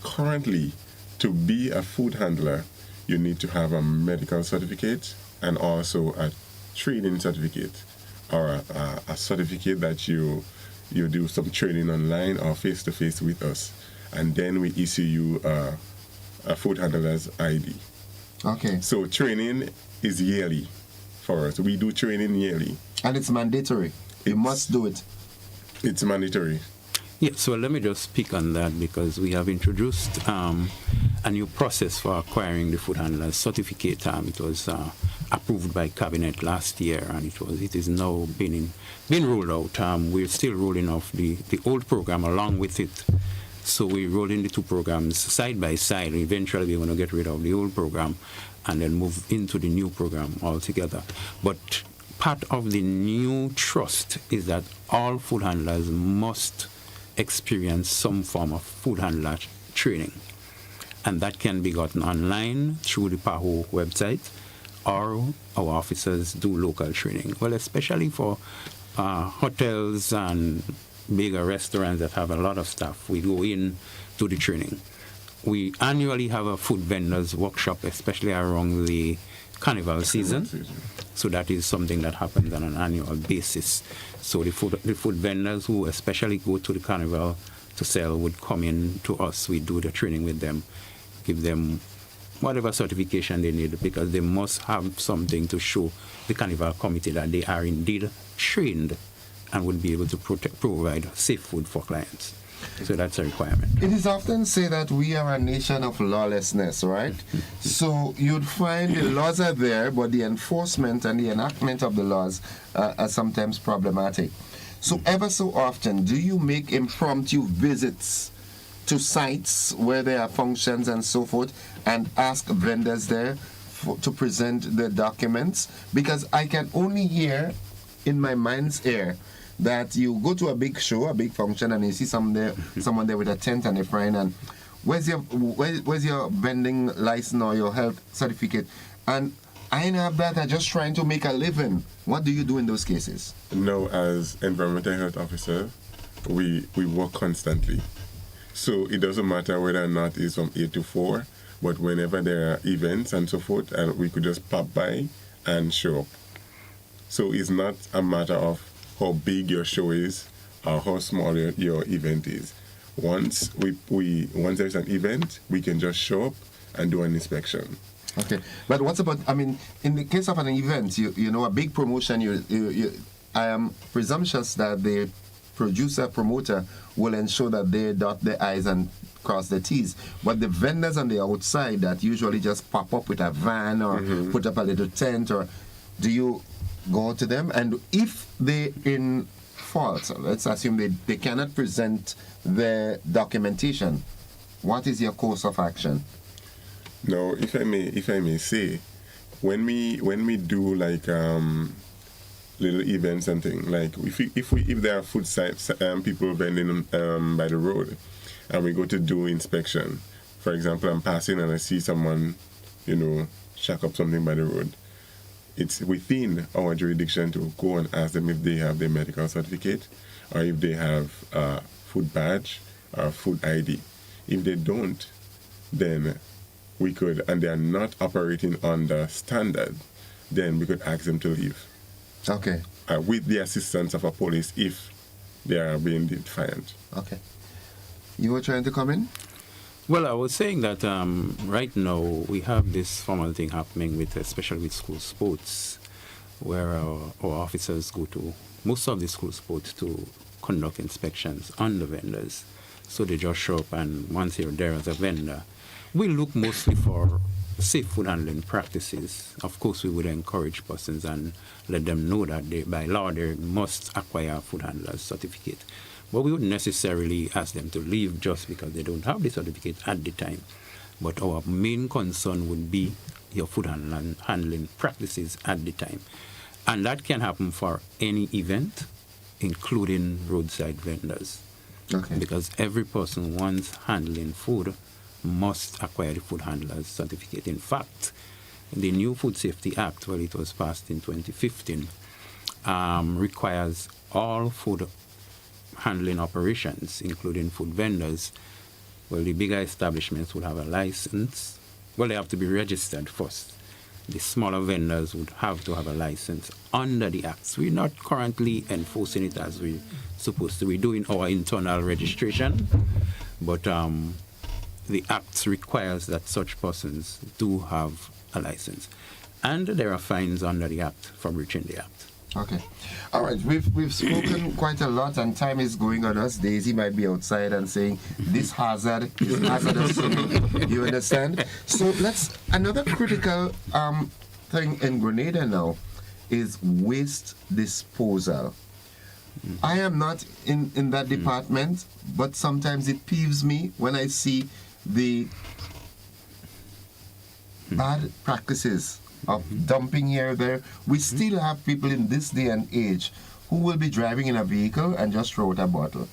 currently, to be a food handler, you need to have a medical certificate and also a training certificate, or a certificate that you do some training online or face-to-face with us. And then we issue you a food handler's ID. Okay. So training is yearly for us. We do training yearly. And it's mandatory. You must do it. It's mandatory. Yeah, so let me just speak on that, because we have introduced a new process for acquiring the food handler's certificate. It was approved by Cabinet last year, and it is now being rolled out. We're still rolling off the old program along with it. So we're rolling the two programs side by side. Eventually, we're going to get rid of the old program and then move into the new program altogether. But part of the new trust is that all food handlers must experience some form of food handler training. And that can be gotten online through the PAHO website, or our officers do local training. Well, especially for hotels and bigger restaurants that have a lot of staff, we go in to the training. We annually have a food vendors workshop, especially around the carnival season. So that is something that happens on an annual basis. So the food vendors who especially go to the carnival to sell would come in to us. We do the training with them, give them whatever certification they need, because they must have something to show the carnival committee that they are indeed trained and would be able to provide safe food for clients. So that's a requirement. It is often said that we are a nation of lawlessness, right? So you'd find the laws are there, but the enforcement and the enactment of the laws are sometimes problematic. So ever so often, do you make impromptu visits to sites where there are functions and so forth and ask vendors there to present the documents? Because I can only hear in my mind's ear that you go to a big show, a big function, and you see someone there with a tent and a frying, and where's your vending license or your health certificate? And I ain't have that. I'm just trying to make a living. What do you do in those cases? No, as environmental health officer, we work constantly. So it doesn't matter whether or not it's from 8 to 4, but whenever there are events and so forth, and we could just pop by and show up. So it's not a matter of how big your show is or how small your event is. Once there's an event, we can just show up and do an inspection. Okay, but what's about? I mean, in the case of an event, you know, a big promotion. I am presumptuous that the producer, promoter will ensure that they dot the I's and cross the T's. But the vendors on the outside that usually just pop up with a van or put up a little tent, or do you go to them? And if they in fault, let's assume they cannot present the documentation, what is your course of action? Now, if I may say, when we do like little events and things, like if there are food sites, people vending by the road, and we go to do inspection. For example, I'm passing and I see someone, shack up something by the road. It's within our jurisdiction to go and ask them if they have their medical certificate or if they have a food badge or food ID. If they don't, then we could, and they are not operating under standard, then we could ask them to leave. Okay. With the assistance of a police if they are being defiant. Okay. You were trying to come in? Well, I was saying that right now we have this formal thing happening especially with school sports, where our officers go to most of the school sports to conduct inspections on the vendors. So they just show up, and once you're there as a vendor, we look mostly for safe food handling practices. Of course, we would encourage persons and let them know that by law they must acquire a food handler's certificate. But we wouldn't necessarily ask them to leave just because they don't have the certificate at the time. But our main concern would be your food handling practices at the time. And that can happen for any event, including roadside vendors. Okay. Because every person once handling food must acquire the food handler's certificate. In fact, the new Food Safety Act, well, it was passed in 2015, requires all food handling operations, including food vendors. Well, the bigger establishments would have a license. Well, they have to be registered first. The smaller vendors would have to have a license under the Acts. We're not currently enforcing it as we're supposed to. We're doing our internal registration, but the Act requires that such persons do have a license. And there are fines under the Act for breaching the Act. Okay. All right. We've spoken quite a lot, and time is going on us. Daisy might be outside and saying, this hazard is hazardous. You understand? So another critical thing in Grenada now is waste disposal. I am not in that department, but sometimes it peeves me when I see the bad practices of dumping here or there. We still have people in this day and age who will be driving in a vehicle and just throw out a bottle.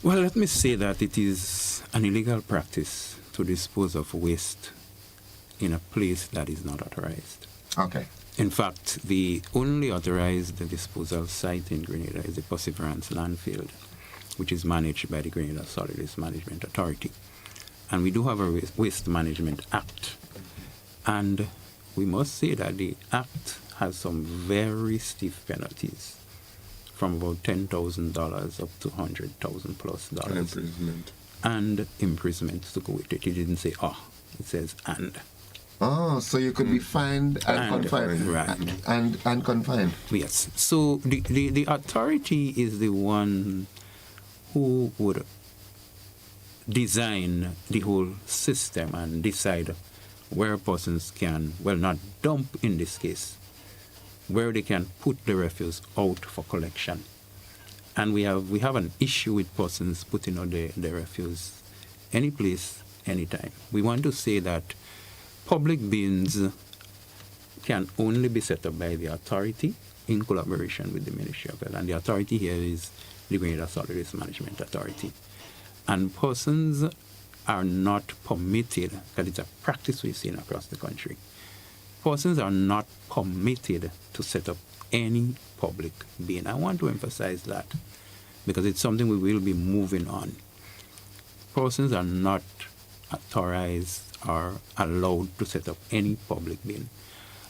Well, let me say that it is an illegal practice to dispose of waste in a place that is not authorized. Okay. In fact, the only authorized disposal site in Grenada is the Perseverance landfill, which is managed by the Grenada Solid Waste Management Authority. And we do have a Waste Management Act. And we must say that the Act has some very stiff penalties, from about $10,000 up to $100,000 plus. And imprisonment. And imprisonment to go with it. It didn't say, it says and. Oh, so you could be fined and confined. Right. And confined. Yes. So the authority is the one who would design the whole system and decide where persons can, well, not dump in this case, where they can put the refuse out for collection. And we have an issue with persons putting out the refuse any place, anytime. We want to say that public bins can only be set up by the authority in collaboration with the Ministry of Health. And the authority here is the Grenada Solid Waste Management Authority. And persons are not permitted, because it's a practice we've seen across the country, persons are not permitted to set up any public bin. I want to emphasize that because it's something we will be moving on. Persons are not authorized or allowed to set up any public bin.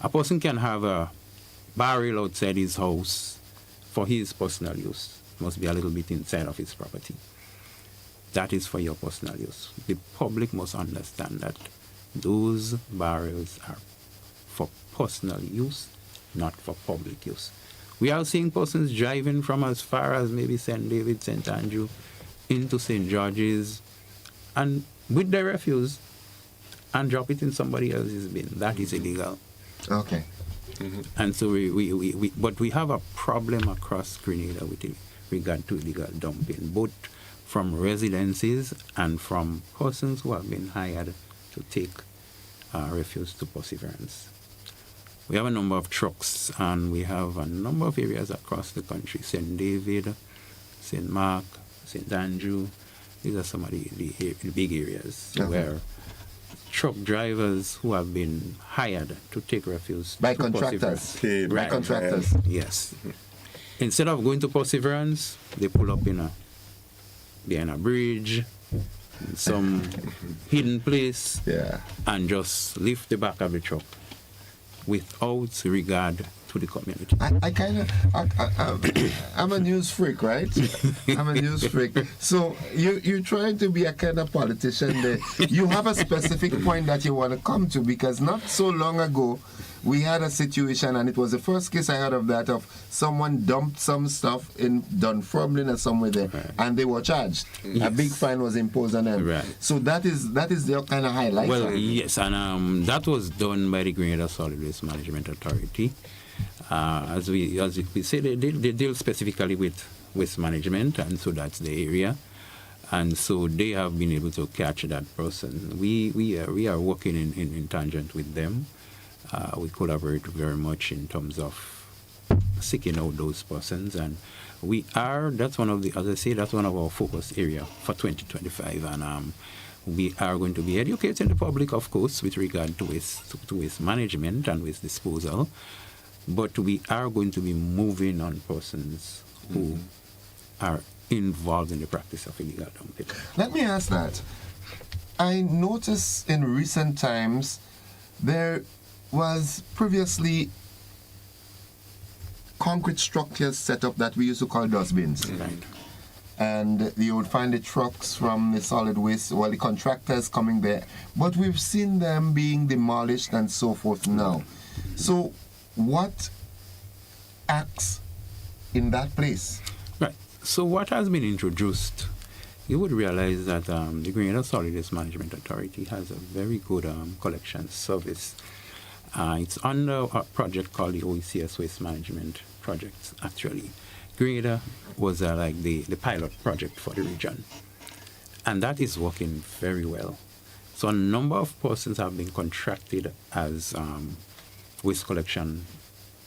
A person can have a barrel outside his house for his personal use. It must be a little bit inside of his property. That is for your personal use. The public must understand that those barrels are for personal use, not for public use. We are seeing persons driving from as far as maybe St. David, St. Andrew, into St. George's, and with their refuse, and drop it in somebody else's bin. That is illegal. Okay. And so but we have a problem across Grenada with regard to illegal dumping, both from residences and from persons who have been hired to take refuse to Perseverance. We have a number of trucks, and we have a number of areas across the country, St. David, St. Mark, St. Andrew. These are some of the big areas where truck drivers who have been hired to take refuse by to contractors. Perseverance. By contractors. Yes. Instead of going to Perseverance, they pull up behind a bridge, in some hidden place, and just lift the back of the truck without regard to the community. I'm a news freak, right? I'm a news freak. So you're trying to be a kind of politician there. You have a specific point that you want to come to, because not so long ago we had a situation, and it was the first case I heard of that, of someone dumped some stuff in Dunfermline or somewhere there, and they were charged. A big fine was imposed on them. So that is the kind of highlight. Well, yes, and that was done by the Grenada Solid Waste Management Authority. As we say, they deal specifically with waste management, and so that's the area. And so they have been able to catch that person. We are working in tangent with them. We collaborate very much in terms of seeking out those persons, and that's one of our focus area for 2025, and we are going to be educating the public, of course, with regard to waste management and waste disposal, but we are going to be moving on persons who are involved in the practice of illegal dumping. Let me ask that. I noticed in recent times there was previously concrete structures set up that we used to call dustbins. And you would find the trucks from the solid waste, the contractors coming there. But we've seen them being demolished and so forth now. So what acts in that place? Right. So what has been introduced, you would realize that the Grenada Solid Waste Management Authority has a very good collection service. It's under a project called the OECS Waste Management Project, actually. Grenada was like the pilot project for the region. And that is working very well. So a number of persons have been contracted as waste collection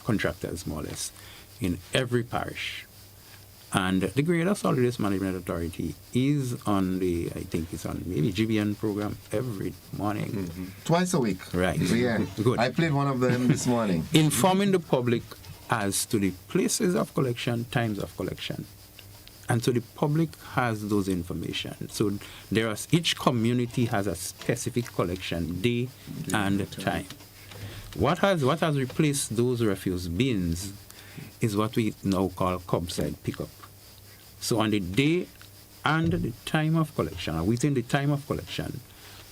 contractors, more or less, in every parish. And the Grenada Solid Waste Management Authority is on it's on maybe GBN program every morning. Twice a week. Right. Yeah. Good. I played one of them this morning. Informing the public as to the places of collection, times of collection. And so the public has those information. So each community has a specific collection day and time. What has replaced those refuse bins is what we now call curbside pickup. So on the day and the time of collection, or within the time of collection,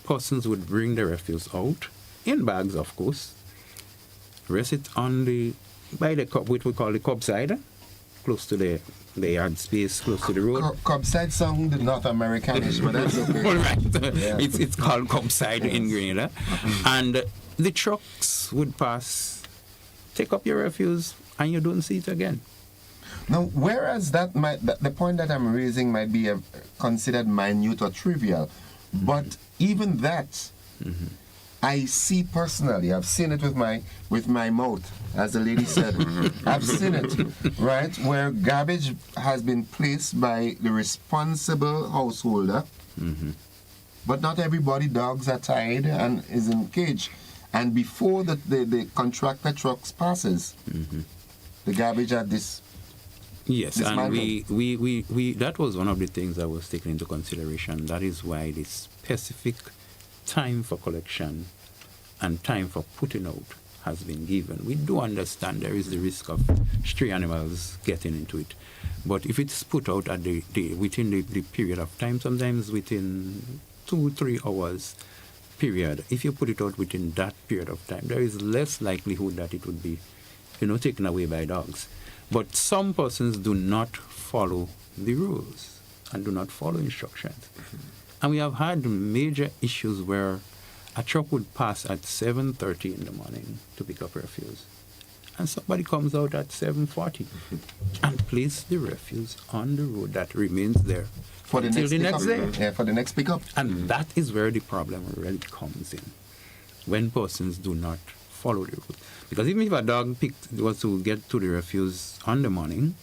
persons would bring the refuse out, in bags of course, rest it by the what we call the curbside, close to the yard space, close to the road. Curbside sound North Americanish, but that's okay. All right. Yeah. It's called curbside in Grenada. And the trucks would pass, take up your refuse, and you don't see it again. Now, whereas the point that I'm raising might be considered minute or trivial, but even that, I see personally. I've seen it with my mouth, as the lady said. I've seen it, right, where garbage has been placed by the responsible householder, but not everybody. Dogs are tied and is in cage, and before the contractor trucks passes, the garbage at this. Yes, and we that was one of the things that was taken into consideration. That is why the specific time for collection and time for putting out has been given. We do understand there is the risk of stray animals getting into it, but if it's put out at within the period of time, sometimes within 2-3 hours period, if you put it out within that period of time, there is less likelihood that it would be, taken away by dogs. But some persons do not follow the rules and do not follow instructions. And we have had major issues where a truck would pass at 7:30 in the morning to pick up refuse. And somebody comes out at 7:40 and place the refuse on the road that remains there for the until the next day. Yeah, for the next pickup. And that is where the problem really comes in, when persons do not follow the route. Because even if a dog was to get to the refuse on the morning,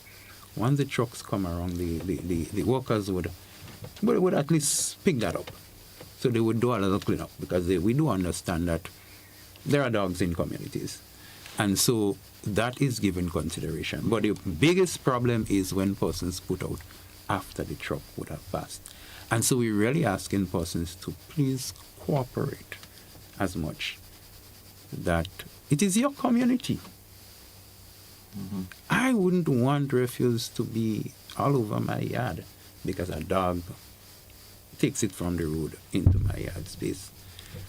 once the trucks come around, the workers would at least pick that up. So they would do a little cleanup, because we do understand that there are dogs in communities. And so that is given consideration. But the biggest problem is when persons put out after the truck would have passed. And so we're really asking persons to please cooperate as much, that it is your community. I wouldn't want refuse to be all over my yard because a dog takes it from the road into my yard space.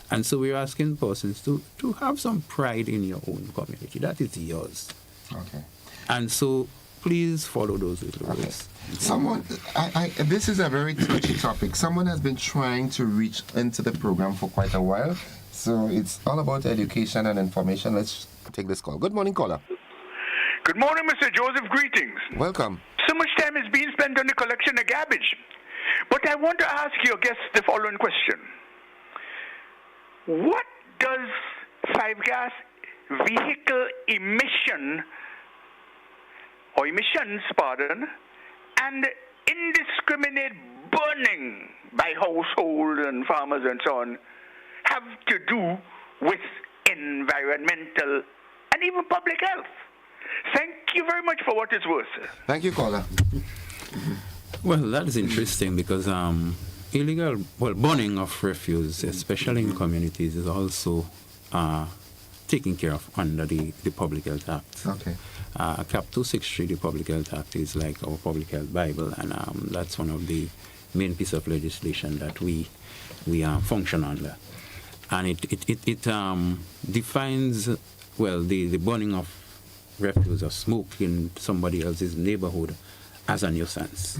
And so we're asking persons to have some pride in your own community. That is yours. Okay. And so please follow those little rules. Someone, this is a very touchy topic. Someone has been trying to reach into the program for quite a while. So it's all about education and information. Let's take this call. Good morning, caller. Good morning, Mr. Joseph. Greetings. Welcome. So much time is being spent on the collection of garbage. But I want to ask your guest the following question. What does 5-gas vehicle emissions, and indiscriminate burning by household and farmers and so on have to do with environmental and even public health? Thank you very much for what it's worth. Thank you, caller. Well, that is interesting, because burning of refuse, especially in communities, is also taken care of under the Public Health Act. Okay. Cap 263, the Public Health Act, is like our Public Health Bible, and that's one of the main pieces of legislation that we function under. And it defines, the burning of refuse or smoke in somebody else's neighborhood as a nuisance.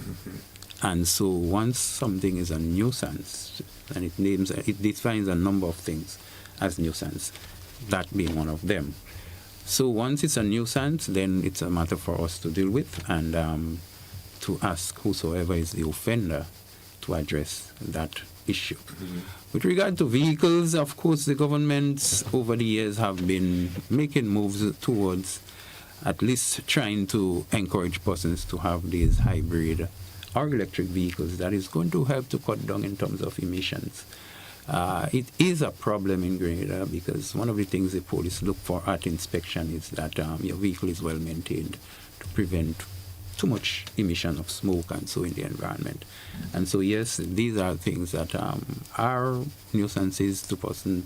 And so once something is a nuisance, and it defines a number of things as nuisance, that being one of them. So once it's a nuisance, then it's a matter for us to deal with and to ask whosoever is the offender to address that issue. With regard to vehicles, of course, the governments over the years have been making moves towards at least trying to encourage persons to have these hybrid or electric vehicles. That is going to help to cut down in terms of emissions. It is a problem in Grenada, because one of the things the police look for at inspection is that your vehicle is well maintained to prevent too much emission of smoke and so in the environment. And so yes, these are things that are nuisances to persons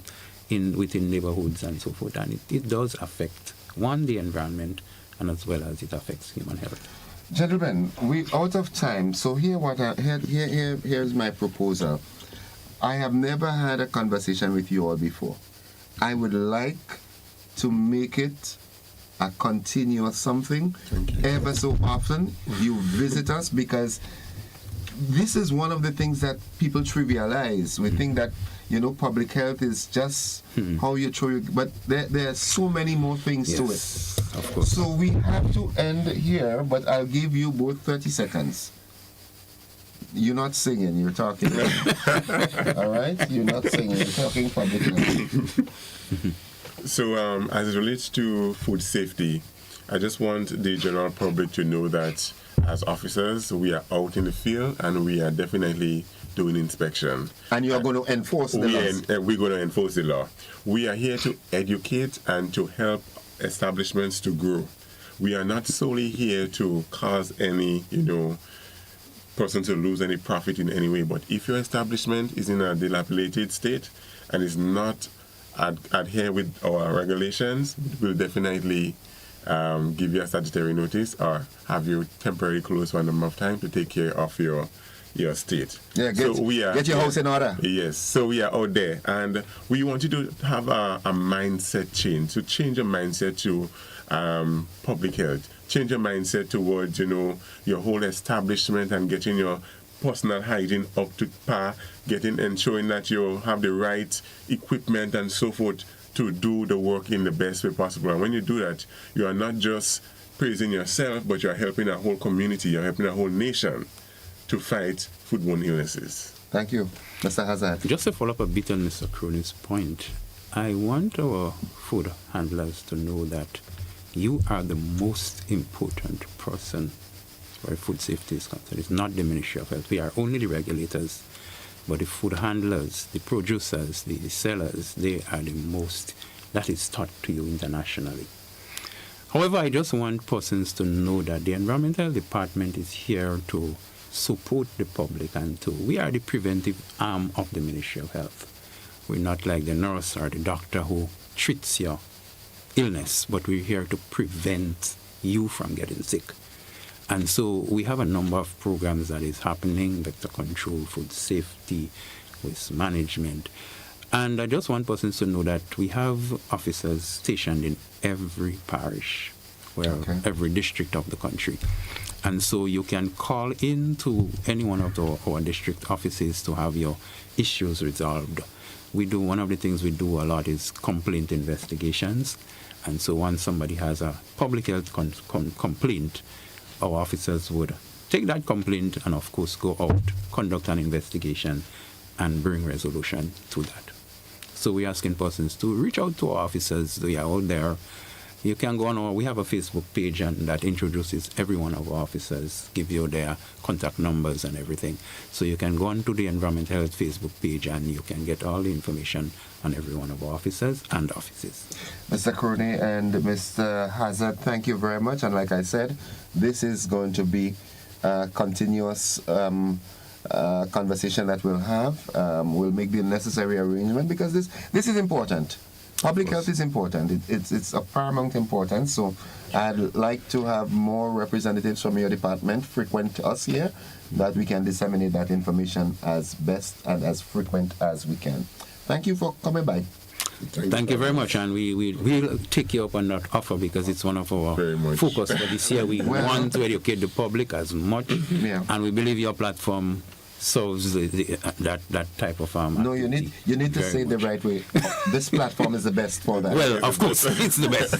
within neighborhoods and so forth, and it does affect the environment, and as well as it affects human health. Gentlemen, we're out of time, so here's my proposal. I have never had a conversation with you all before. I would like to make it a continuous something. Ever so often you visit us, because this is one of the things that people trivialize. We think that, public health is just how you throw it, but there are so many more things to it. Of course. So we have to end here, but I'll give you both 30 seconds. You're not singing, you're talking. All right? You're not singing, you're talking publicly. So as it relates to food safety, I just want the general public to know that as officers, we are out in the field and we are definitely doing inspection. And you are going to enforce the law. We're going to enforce the law. We are here to educate and to help establishments to grow. We are not solely here to cause any, person to lose any profit in any way. But if your establishment is in a dilapidated state and is not adhere with our regulations, we'll definitely give you a statutory notice or have you temporarily closed for a number of time to take care of your state. Yeah, get your house in order. Yes, so we are out there, and we want you to have a mindset change, to change your mindset to public health, change your mindset towards, your whole establishment and getting your personal hygiene up to par, ensuring that you have the right equipment and so forth to do the work in the best way possible. And when you do that, you are not just praising yourself, but you are helping a whole community, you're helping a whole nation to fight foodborne illnesses. Thank you. Mr. Hazard. Just to follow up a bit on Mr. Cronin's point, I want our food handlers to know that you are the most important person where food safety is concerned. It's not the Ministry of Health. We are only the regulators, but the food handlers, the producers, the sellers, they are the most that is taught to you internationally. However, I just want persons to know that the Environmental Department is here to support the public and we are the preventive arm of the Ministry of Health. We're not like the nurse or the doctor who treats your illness, but we're here to prevent you from getting sick. And so we have a number of programs that is happening, vector control, food safety, waste management. And I just want persons to know that we have officers stationed in every parish, every district of the country. And so you can call in to any one of our district offices to have your issues resolved. One of the things we do a lot is complaint investigations. And so once somebody has a public health complaint, our officers would take that complaint and, of course, go out, conduct an investigation, and bring resolution to that. So we're asking persons to reach out to our officers. They are out there. You can go on we have a Facebook page and that introduces every one of our officers, give you their contact numbers and everything. So you can go on to the Environmental Health Facebook page and you can get all the information on every one of our officers and offices. Mr. Crony and Mr. Hazard, thank you very much. And like I said, this is going to be a continuous conversation that we'll have. We'll make the necessary arrangement because this is important. Public health is important. It's of paramount importance. So I'd like to have more representatives from your department frequent us here, that we can disseminate that information as best and as frequent as we can. Thank you for coming by. Thank you very much, and we'll take you up on that offer because it's one of our focus for this year. We want to educate the public as much, and we believe your platform solves that type of No, you need to say it the right way. This platform is the best for that. Well, of course, it's the best.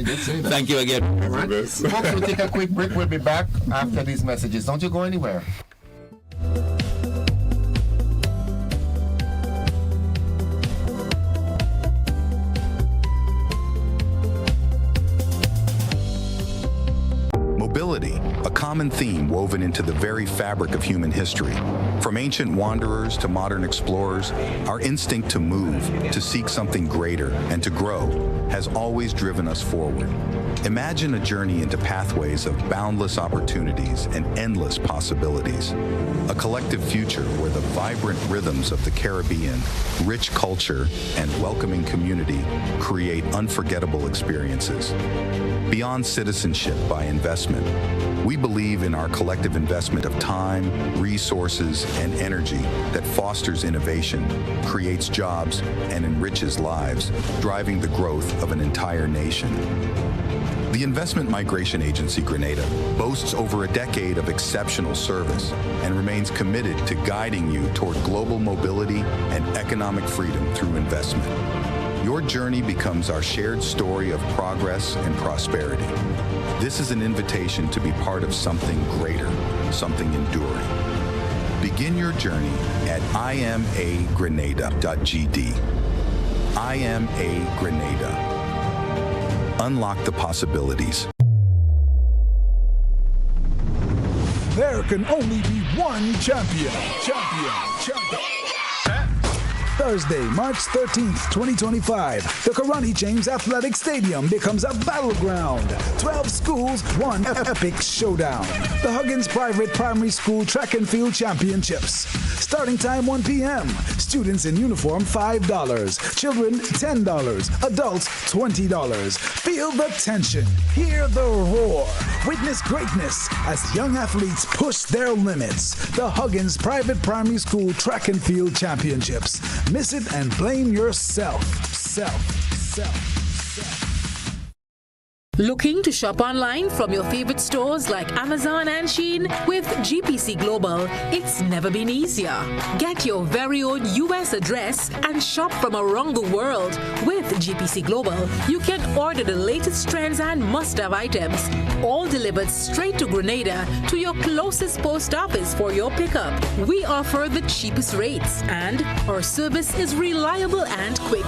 Just say that. Thank you again. Right. Folks, we'll take a quick break. We'll be back after these messages. Don't you go anywhere. Mobility, a common theme woven into the very fabric of human history. From ancient wanderers to modern explorers, our instinct to move, to seek something greater, and to grow has always driven us forward. Imagine a journey into pathways of boundless opportunities and endless possibilities. A collective future where the vibrant rhythms of the Caribbean, rich culture, and welcoming community create unforgettable experiences. Beyond citizenship by investment, we believe in our collective investment of time, resources, and energy that fosters innovation, creates jobs, and enriches lives, driving the growth of an entire nation. The Investment Migration Agency Grenada boasts over a decade of exceptional service and remains committed to guiding you toward global mobility and economic freedom through investment. Your journey becomes our shared story of progress and prosperity. This is an invitation to be part of something greater, something enduring. Begin your journey at imagrenada.gd. IMA Grenada. Unlock the possibilities. There can only be one champion. Thursday, March 13th, 2025, the Karani James Athletic Stadium becomes a battleground. 12 schools, one epic showdown. The Huggins Private Primary School Track and Field Championships. Starting time 1 p.m. Students in uniform $5. Children $10. Adults $20. Feel the tension. Hear the roar. Witness greatness as young athletes push their limits. The Huggins Private Primary School Track and Field Championships. Miss it and blame yourself. Looking to shop online from your favorite stores like Amazon and Shein? With GPC Global, it's never been easier. Get your very own US address and shop from around the world. With GPC Global, you can order the latest trends and must-have items, all delivered straight to Grenada to your closest post office for your pickup. We offer the cheapest rates, and our service is reliable and quick.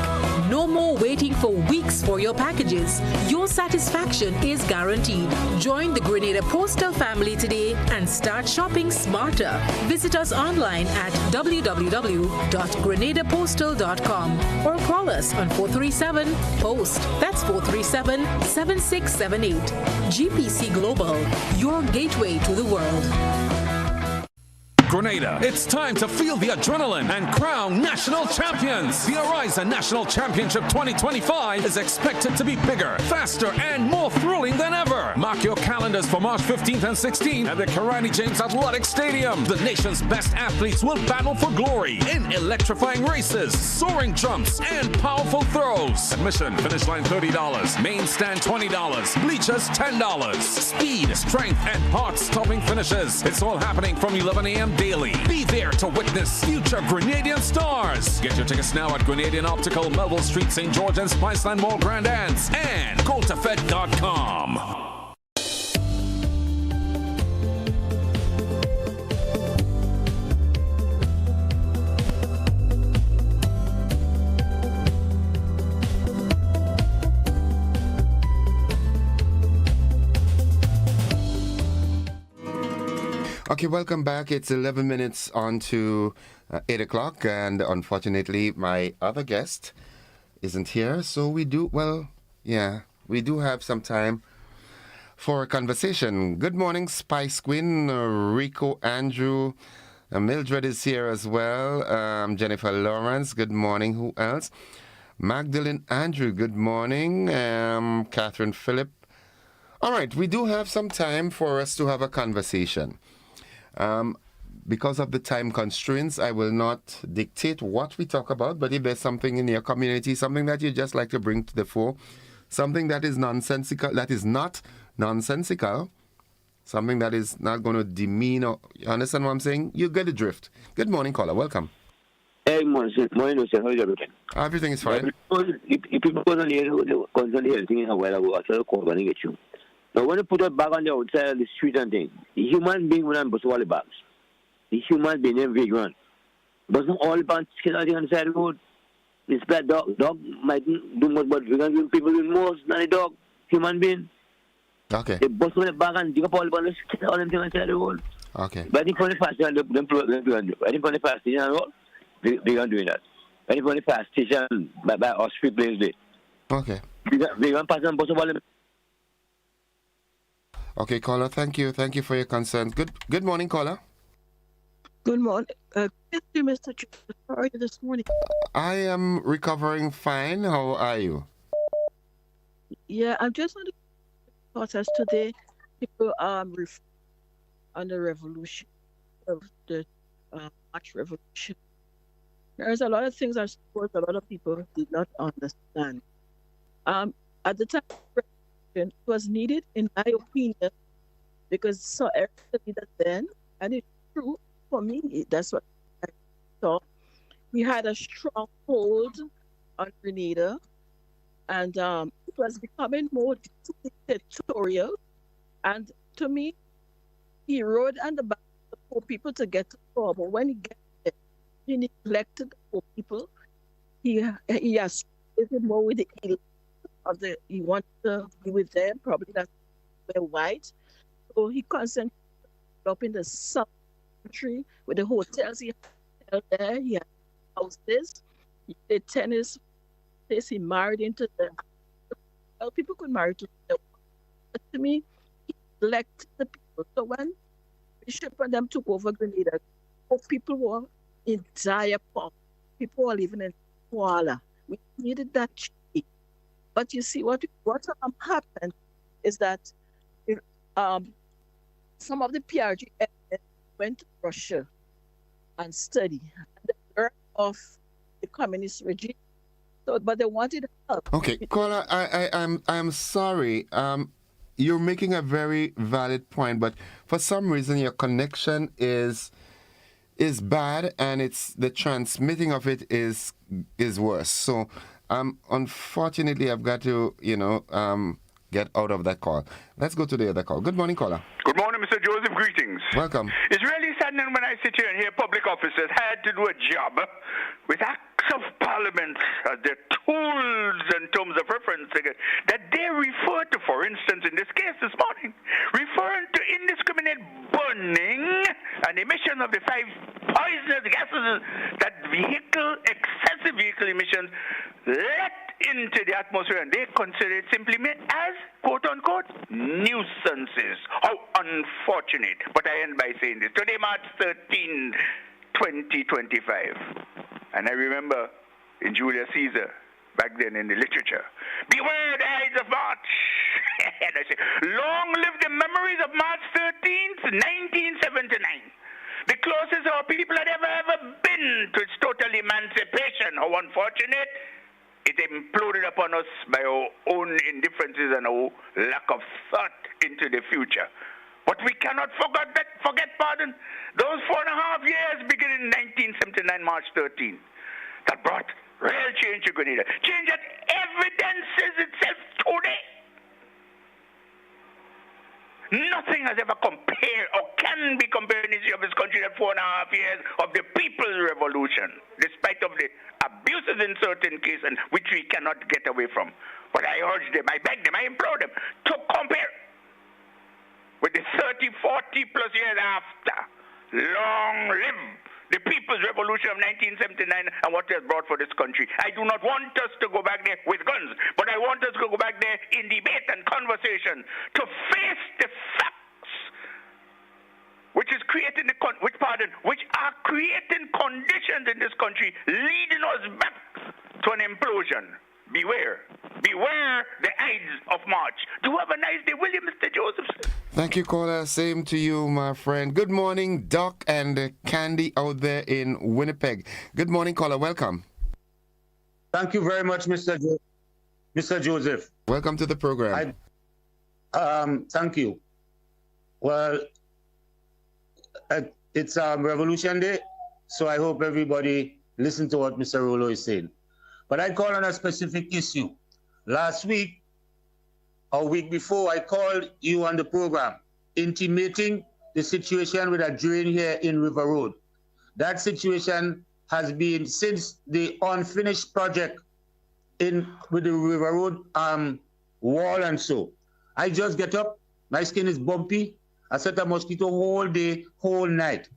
No more waiting for weeks for your packages. Your satisfaction is guaranteed. Join the Grenada Postal family today and start shopping smarter. Visit us online at www.grenadapostal.com or call us on 437-POST. That's 437-7678. GPC Global, your gateway to the world. Grenada, it's time to feel the adrenaline and crown national champions. The Horizon National Championship 2025 is expected to be bigger, faster, and more thrilling than ever. Mark your calendars for March 15th and 16th at the Karani James Athletic Stadium. The nation's best athletes will battle for glory in electrifying races, soaring jumps, and powerful throws. Admission, finish line $30, main stand $20, bleachers $10. Speed, strength, and heart-stopping finishes. It's all happening from 11 a.m. daily. Be there to witness future Grenadian stars. Get your tickets now at Grenadian Optical, Melville Street, St. George, and Spiceland Mall, Grand Anse, and GoToFed.com. Okay, welcome back. It's 11 minutes on to 8 o'clock, and unfortunately, my other guest isn't here. So we do have some time for a conversation. Good morning, Spice Quinn, Rico Andrew, Mildred is here as well, Jennifer Lawrence, good morning. Who else? Magdalene Andrew, good morning. Catherine Phillip. All right, we do have some time for us to have a conversation. Because of the time constraints, I will not dictate what we talk about, but if there's something in your community, something that you just like to bring to the fore, something that is nonsensical, that is not nonsensical, something that is not going to demean, or, you understand what I'm saying? You get the drift. Good morning, caller. Welcome. Hey, morning, sir. How is everything? Everything is fine. If people constantly helping a while ago, I started calling get you. Now, when you put a bag on the outside of the street and thing, the human being will not bust all the bags. The human being is vagrant. But not all the bags on the side of the road. This bad dog might do much, but vegan people do more than a dog, human being. Okay. They bust all the bag and dig up all the bags, all them things on the side of the road. Okay. But I think for the fast station, I think for the fast station, vegan doing that. I think for the fast station, by our street place there. Okay. Vegan pass and bust all them. Okay, caller, thank you. Thank you for your concerns. Good morning, caller. Good morning. Thank you, Mr. Joseph. How are you this morning? I am recovering fine. How are you? Yeah, I'm just on the process today. People on the revolution of the March Revolution. There's a lot of things I support a lot of people did not understand. At the time, it was needed, in my opinion, because so everybody that then, and it's true for me, that's what I saw. We had a strong hold on Grenada, and it was becoming more dictatorial. And to me, he rode on the back of the poor people to get to power. But when he got there, he neglected the poor people. He associated more with the elite. He wanted to be with them, probably that's they're white. So he concentrated up in the south country with the hotels he had there. He had houses, he did tennis place, he married into the people could marry to them. But to me, he elected the people. So when Bishop and them took over Grenada, people were in dire poverty. People were living in squalor. We needed that change. But you see, what happened is that some of the PRG went to Russia and studied and they learned of the communist regime. So, but they wanted Okay, caller, I'm sorry. You're making a very valid point, but for some reason your connection is bad, and it's the transmitting of it is worse. So, unfortunately, I've got to get out of that call. Let's go to the other call. Good morning, caller. Good morning, Mr. Joseph. Greetings. Welcome. It's really saddening when I sit here and hear public officers had to do a job with acts of parliament as their tools in terms of reference that they refer to, for instance, in this case this morning, referring to indiscriminate burning and emission of the 5 poisonous gases that excessive vehicle emissions let into the atmosphere, and they consider it simply as, quote-unquote, nuisances. How unfortunate. But I end by saying this. Today, March 13, 2025. And I remember in Julius Caesar, back then in the literature, beware the Ides of March. And I say, long live the memories of March 13th, 1979. The closest our people had ever been to its total emancipation. How unfortunate. It imploded upon us by our own indifferences and our lack of thought into the future. But we cannot forget, those 4.5 years beginning in 1979, March 13, that brought real change to Grenada. Change that evidences itself today. Nothing has ever compared or can be compared in the history of this country that 4.5 years of the People's Revolution, despite of the abuses in certain cases which we cannot get away from. But I urge them, I beg them, I implore them to compare with the 30, 40 plus years after. Long live the People's Revolution of 1979 and what it has brought for this country. I do not want us to go back there with guns, but I want us to go back there in debate and conversation to face the facts which are creating conditions in this country leading us back to an implosion. Beware the Ides of March. Do have a nice day, will you, Mr. Joseph? Thank you, caller. Same to you, my friend. Good morning, Doc and Candy out there in Winnipeg. Good morning, caller. Welcome. Thank you very much, Mr. Joseph. Welcome to the program. Thank you. Well, it's Revolution Day, so I hope everybody listen to what Mr. Rolo is saying. But I call on a specific issue. Last week, or week before, I called you on the program, intimating the situation with a drain here in River Road. That situation has been since the unfinished project with the River Road wall and so. I just get up, my skin is bumpy, I set a mosquito whole day, whole night.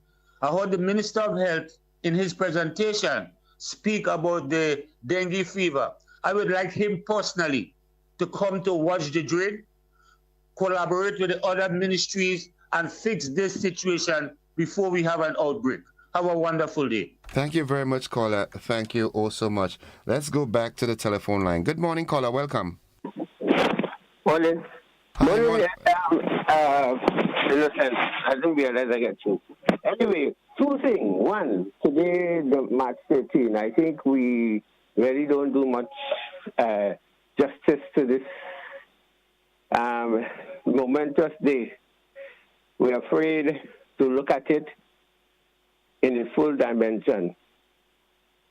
I heard the Minister of Health in his presentation speak about the dengue fever. I would like him personally to come to watch the drain, collaborate with the other ministries, and fix this situation before we have an outbreak. Have a wonderful day. Thank you very much, caller. Thank you all so much. Let's go back to the telephone line. Good morning, caller. Welcome. Morning. Morning. Innocent. I didn't realize I get you. Anyway, two things. One, today, the March 13, I think we really don't do much justice to this momentous day. We're afraid to look at it in its full dimension.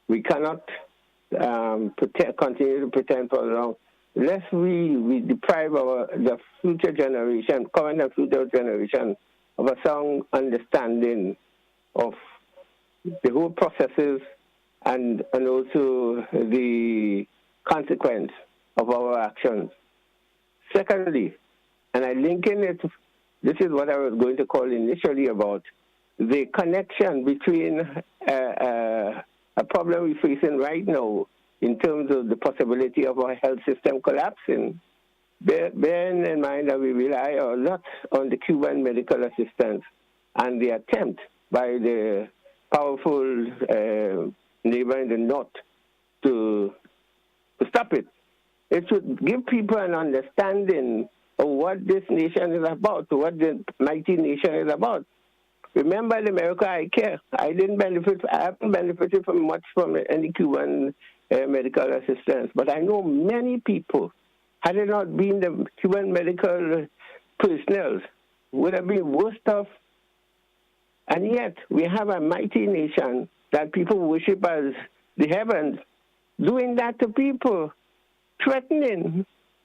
We cannot continue to pretend for long. Lest we deprive the future generation, current and future generation, of a sound understanding of the whole processes and also the consequence of our actions. Secondly, and I link in it, this is what I was going to call initially about the connection between a problem we're facing right now in terms of the possibility of our health system collapsing. Bearing in mind that we rely a lot on the Cuban medical assistance and the attempt by the powerful neighbor in the north to stop it. It should give people an understanding of what this nation is about, what the mighty nation is about. Remember in America, I care. I haven't benefited from much from any Cuban medical assistance. But I know many people, had it not been the Cuban medical personnel, would have been worse off. And yet, we have a mighty nation that people worship as the heavens, doing that to people, threatening.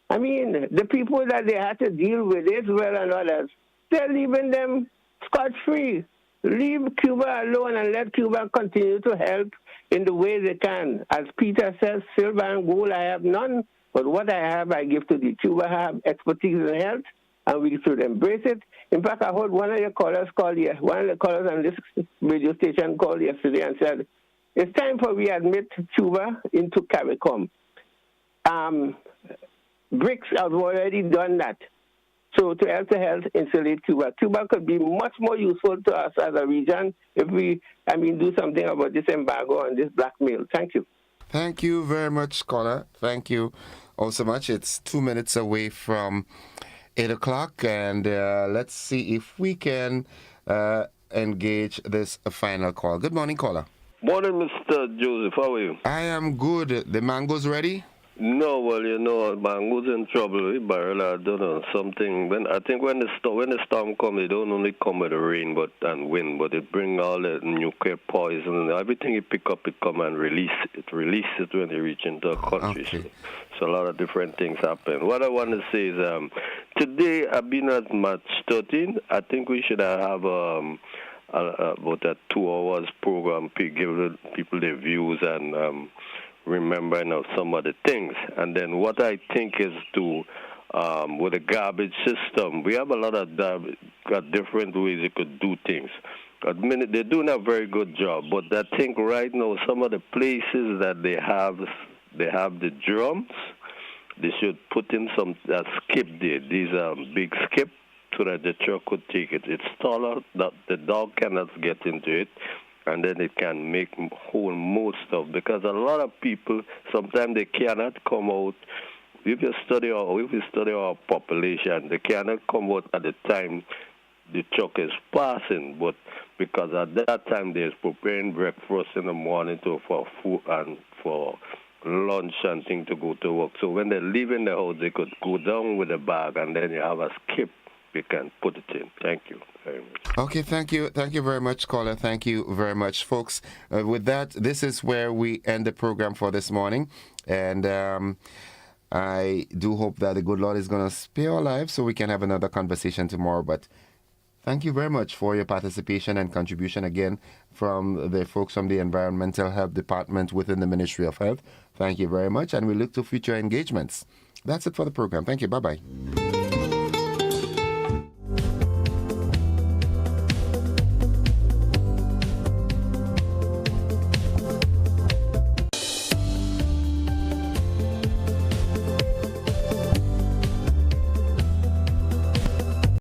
I mean, the people that they had to deal with, Israel and others, they're leaving them scot-free. Leave Cuba alone and let Cuba continue to help in the way they can. As Peter says, silver and gold I have none, but what I have I give to thee. Cuba have expertise in health, and we should embrace it. In fact, I heard one of the callers on this radio station called yesterday and said, it's time for we admit Cuba into CARICOM. BRICS have already done that. So to help the health, insulate Cuba. Cuba could be much more useful to us as a region if we, do something about this embargo and this blackmail. Thank you. Thank you very much, caller. Thank you all so much. It's 2 minutes away from 8 o'clock, and let's see if we can engage this final call. Good morning, caller. Morning, Mr. Joseph. How are you? I am good. The mango's ready? No, well, mango's in trouble. Barrel, I don't know, something. When the storm comes, it don't only come with the rain and wind, but it bring all the nuclear poison and everything you pick up, it come and release it. Release it when you reach into a country. Okay. So a lot of different things happen. What I want to say is, today I've been at Match 13. I think we should have about a 2 hours program, give people their views and remembering of some of the things. And then what I think is with the garbage system, we have a lot of different ways you could do things. They're doing a very good job, but I think right now some of the places that they have the drums, they should put in some skip there. These big skip so that the truck could take it. It's taller, that the dog cannot get into it, and then it can make whole more stuff. Because a lot of people, sometimes they cannot come out. If you study our population, they cannot come out at the time the truck is passing. But because at that time they're preparing breakfast in the morning for food and for lunch and things to go to work. So when they leave in the house, they could go down with a bag, and then you have a skip. You can put it in. Thank you very much. Okay, thank you. Thank you very much, caller. Thank you very much, folks. With that, this is where we end the program for this morning. And I do hope that the good Lord is going to spare our lives so we can have another conversation tomorrow. But thank you very much for your participation and contribution again from the folks from the Environmental Health Department within the Ministry of Health. Thank you very much. And we look to future engagements. That's it for the program. Thank you. Bye-bye.